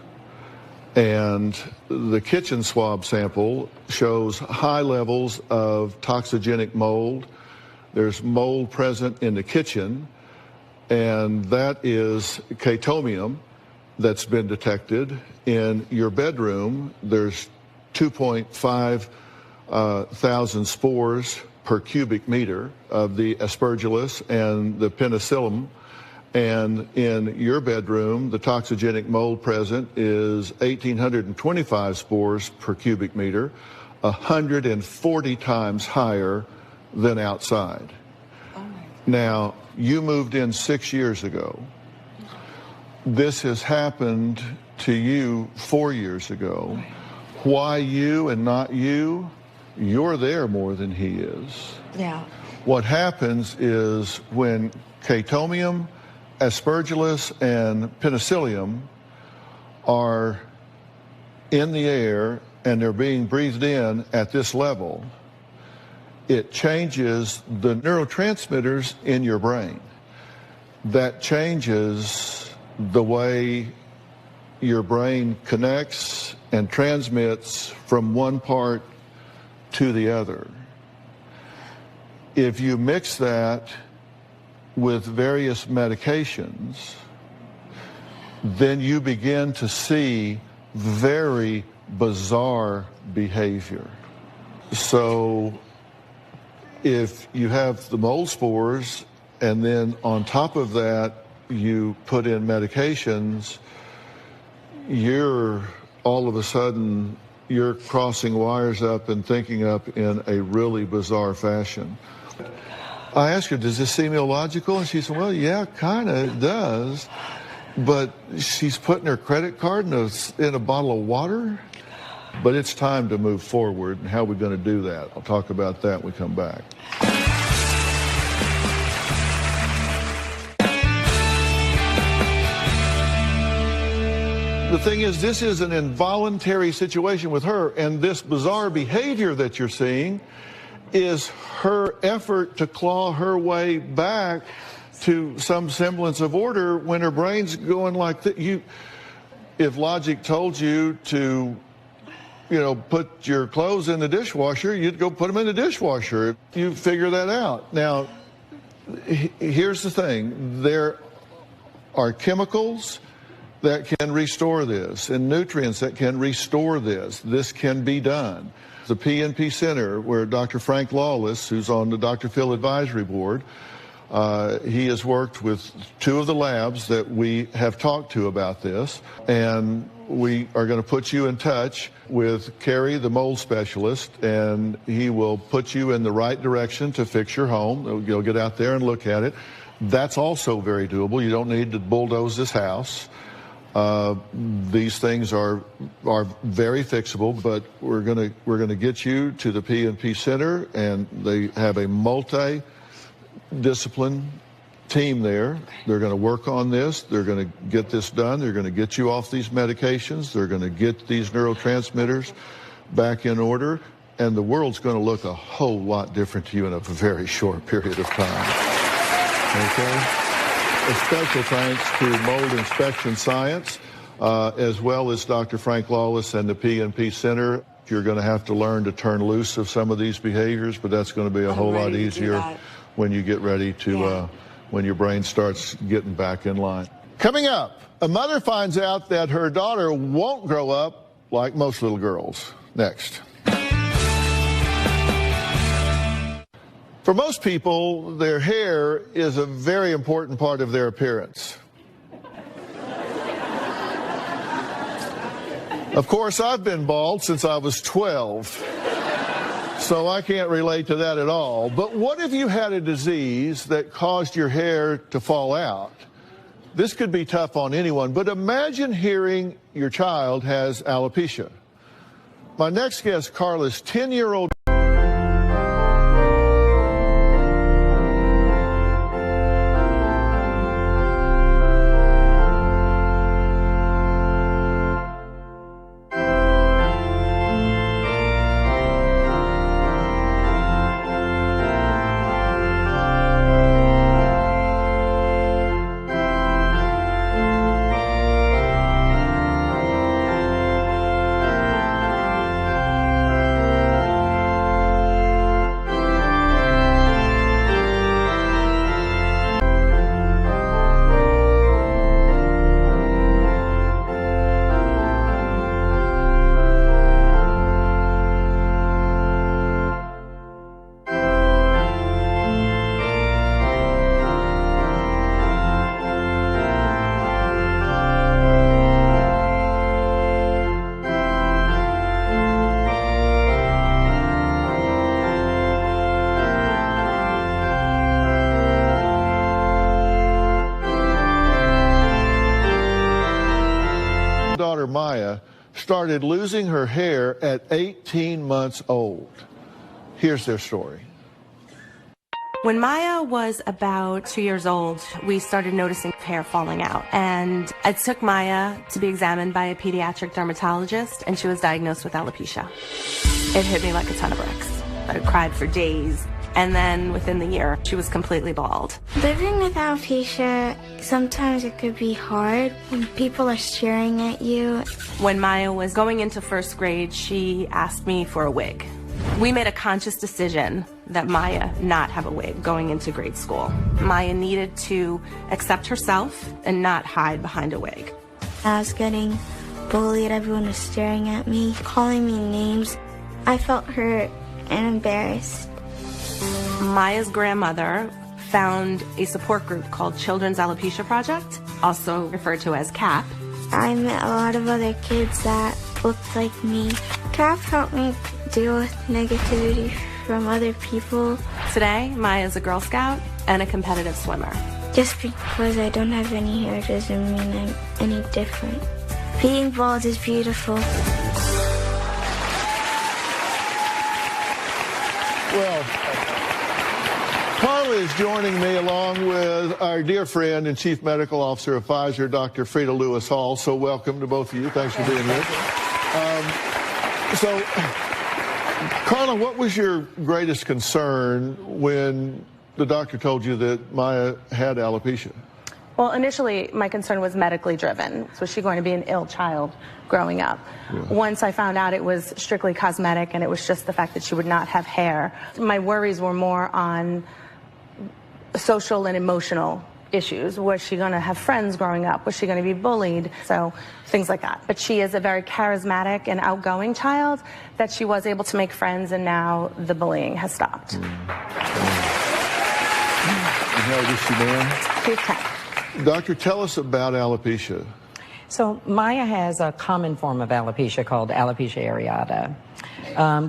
And the kitchen swab sample shows high levels of toxigenic mold. There's mold present in the kitchen, and that is Chaetomium that's been detected. In your bedroom, there's 2.5 thousand spores per cubic meter of the Aspergillus and the penicillium. And in your bedroom, the toxigenic mold present is 1,825 spores per cubic meter, 140 times higher than outside. Now, you moved in 6 years ago. This has happened to you 4 years ago. Why you and not you? You're there more than he is. Yeah. What happens is when Chaetomium, Aspergillus, and penicillium are in the air and they're being breathed in at this level, it changes the neurotransmitters in your brain. That changes the way your brain connects and transmits from one part to the other. If you mix that with various medications, then you begin to see very bizarre behavior. So if you have the mold spores and then on top of that you put in medications, you're all of a sudden you're crossing wires up and thinking up in a really bizarre fashion. I asked her, does this seem illogical? And she said, well, yeah, kind of does. But she's putting her credit card in a bottle of water. But it's time to move forward. And how are we going to do that? I'll talk about that when we come back. The thing is, this is an involuntary situation with her, and this bizarre behavior that you're seeing is her effort to claw her way back to some semblance of order when her brain's going like that. If logic told you to, put your clothes in the dishwasher, you'd go put them in the dishwasher. You figure that out. Now, here's the thing. There are chemicals that can restore this and nutrients that can restore this. This can be done. The PNP Center, where Dr. Frank Lawless, who's on the Dr. Phil Advisory Board, he has worked with two of the labs that we have talked to about this, and we are going to put you in touch with Kerry, the mold specialist, and he will put you in the right direction to fix your home. You'll get out there and look at it. That's also very doable. You don't need to bulldoze this house. These things are very fixable, but we're gonna get you to the PNP Center, and they have a multi-discipline team there. They're going to work on this. They're going to get this done. They're going to get you off these medications. They're going to get these neurotransmitters back in order, and the world's going to look a whole lot different to you in a very short period of time. Okay? A special thanks to Mold Inspection Science, as well as Dr. Frank Lawless and the PNP Center. You're going to have to learn to turn loose of some of these behaviors, but that's going to be a whole lot easier when you get ready to, when your brain starts getting back in line. Coming up, a mother finds out that her daughter won't grow up like most little girls. Next. For most people, their hair is a very important part of their appearance. Of course, I've been bald since I was 12, so I can't relate to that at all. But what if you had a disease that caused your hair to fall out? This could be tough on anyone, but imagine hearing your child has alopecia. My next guest, Carla's 10-year-old Maya started losing her hair at 18 months old. Here's their story. When Maya was about 2 years old, we started noticing hair falling out. And I took Maya to be examined by a pediatric dermatologist, and she was diagnosed with alopecia. It hit me like a ton of bricks. I cried for days. And then within the year, she was completely bald. Living with alopecia, sometimes it could be hard when people are staring at you. When Maya was going into first grade, she asked me for a wig. We made a conscious decision that Maya not have a wig going into grade school. Maya needed to accept herself and not hide behind a wig. I was getting bullied. Everyone was staring at me, calling me names. I felt hurt and embarrassed. Maya's grandmother found a support group called Children's Alopecia Project, also referred to as CAP. I met a lot of other kids that looked like me. CAP helped me deal with negativity from other people. Today, Maya's a Girl Scout and a competitive swimmer. Just because I don't have any hair doesn't mean I'm any different. Being bald is beautiful. Well, Carla is joining me along with our dear friend and Chief Medical Officer of Pfizer, Dr. Frida Lewis Hall. So welcome to both of you. Thanks for being here. So, Carla, what was your greatest concern when the doctor told you that Maya had alopecia? Well, initially, my concern was medically driven. Was she going to be an ill child growing up? Yeah. Once I found out it was strictly cosmetic and it was just the fact that she would not have hair, my worries were more on social and emotional issues. Was she going to have friends growing up? Was she going to be bullied? So things like that. But she is a very charismatic and outgoing child that she was able to make friends, and now the bullying has stopped. And how old is she now? She's 10. Doctor, tell us about alopecia. So Maya has a common form of alopecia called alopecia areata.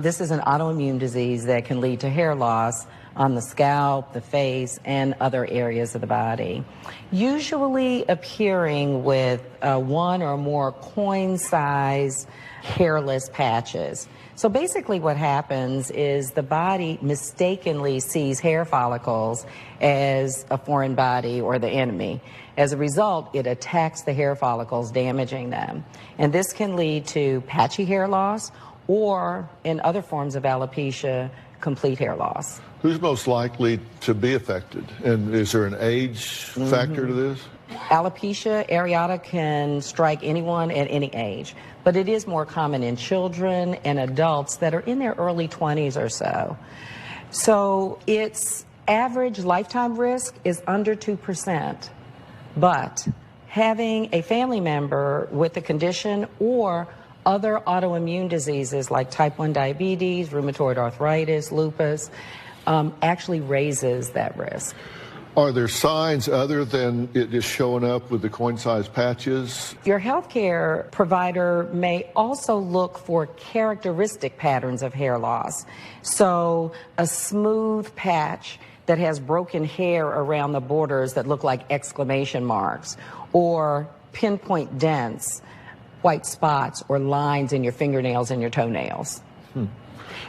This is an autoimmune disease that can lead to hair loss on the scalp, the face, and other areas of the body, usually appearing with one or more coin-sized hairless patches. So basically what happens is the body mistakenly sees hair follicles as a foreign body or the enemy. As a result, it attacks the hair follicles, damaging them. And this can lead to patchy hair loss or, in other forms of alopecia, complete hair loss. Who's most likely to be affected? And is there an age factor to this? Alopecia areata can strike anyone at any age, but it is more common in children and adults that are in their early 20s or so. So its average lifetime risk is under 2%, but having a family member with the condition or other autoimmune diseases like type 1 diabetes, rheumatoid arthritis, lupus, actually raises that risk. Are there signs other than it just showing up with the coin-sized patches? Your healthcare provider may also look for characteristic patterns of hair loss. So a smooth patch that has broken hair around the borders that look like exclamation marks, or pinpoint dents, white spots, or lines in your fingernails and your toenails.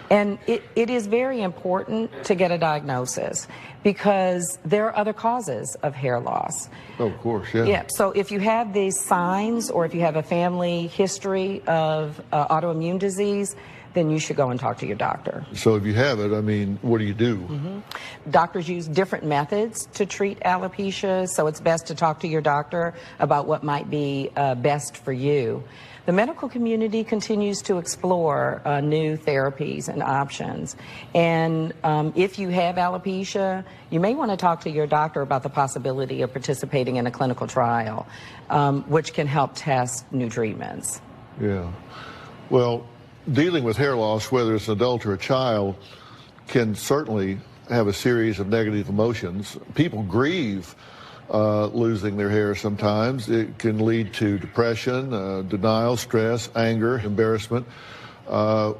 And it is very important to get a diagnosis because there are other causes of hair loss. Oh, of course, yeah. Yeah, so if you have these signs or if you have a family history of autoimmune disease, then you should go and talk to your doctor. So if you have it, I mean, what do you do? Doctors use different methods to treat alopecia, so it's best to talk to your doctor about what might be best for you. The medical community continues to explore new therapies and options. And if you have alopecia, you may want to talk to your doctor about the possibility of participating in a clinical trial, which can help test new treatments. Yeah. Well, dealing with hair loss, whether it's an adult or a child, can certainly have a series of negative emotions. People grieve losing their hair sometimes. It can lead to depression, denial, stress, anger, embarrassment,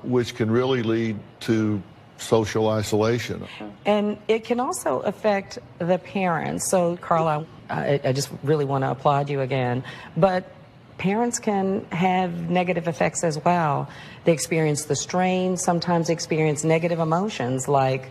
which can really lead to social isolation. And it can also affect the parents. So, Carla, I just really want to applaud you again. But parents can have negative effects as well. They experience the strain, sometimes experience negative emotions like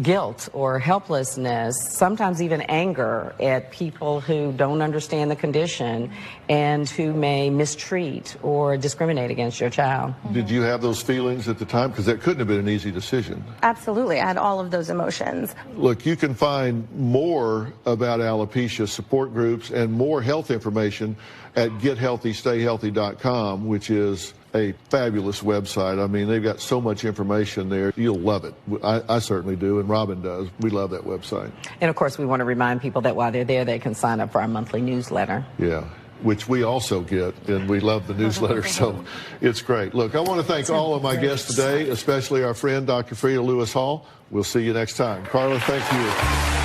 guilt or helplessness, sometimes even anger at people who don't understand the condition and who may mistreat or discriminate against your child. Did you have those feelings at the time? Because that couldn't have been an easy decision. Absolutely. I had all of those emotions. Look, you can find more about alopecia support groups and more health information at gethealthystayhealthy.com, which is a fabulous website. I mean, they've got so much information there. You'll love it. I certainly do, and Robin does. We love that website. And, of course, we want to remind people that while they're there, they can sign up for our monthly newsletter. Yeah, which we also get, and we love the newsletter, so it's great. Look, I want to thank all of my guests today, especially our friend, Dr. Frida Lewis Hall. We'll see you next time. Carla, thank you.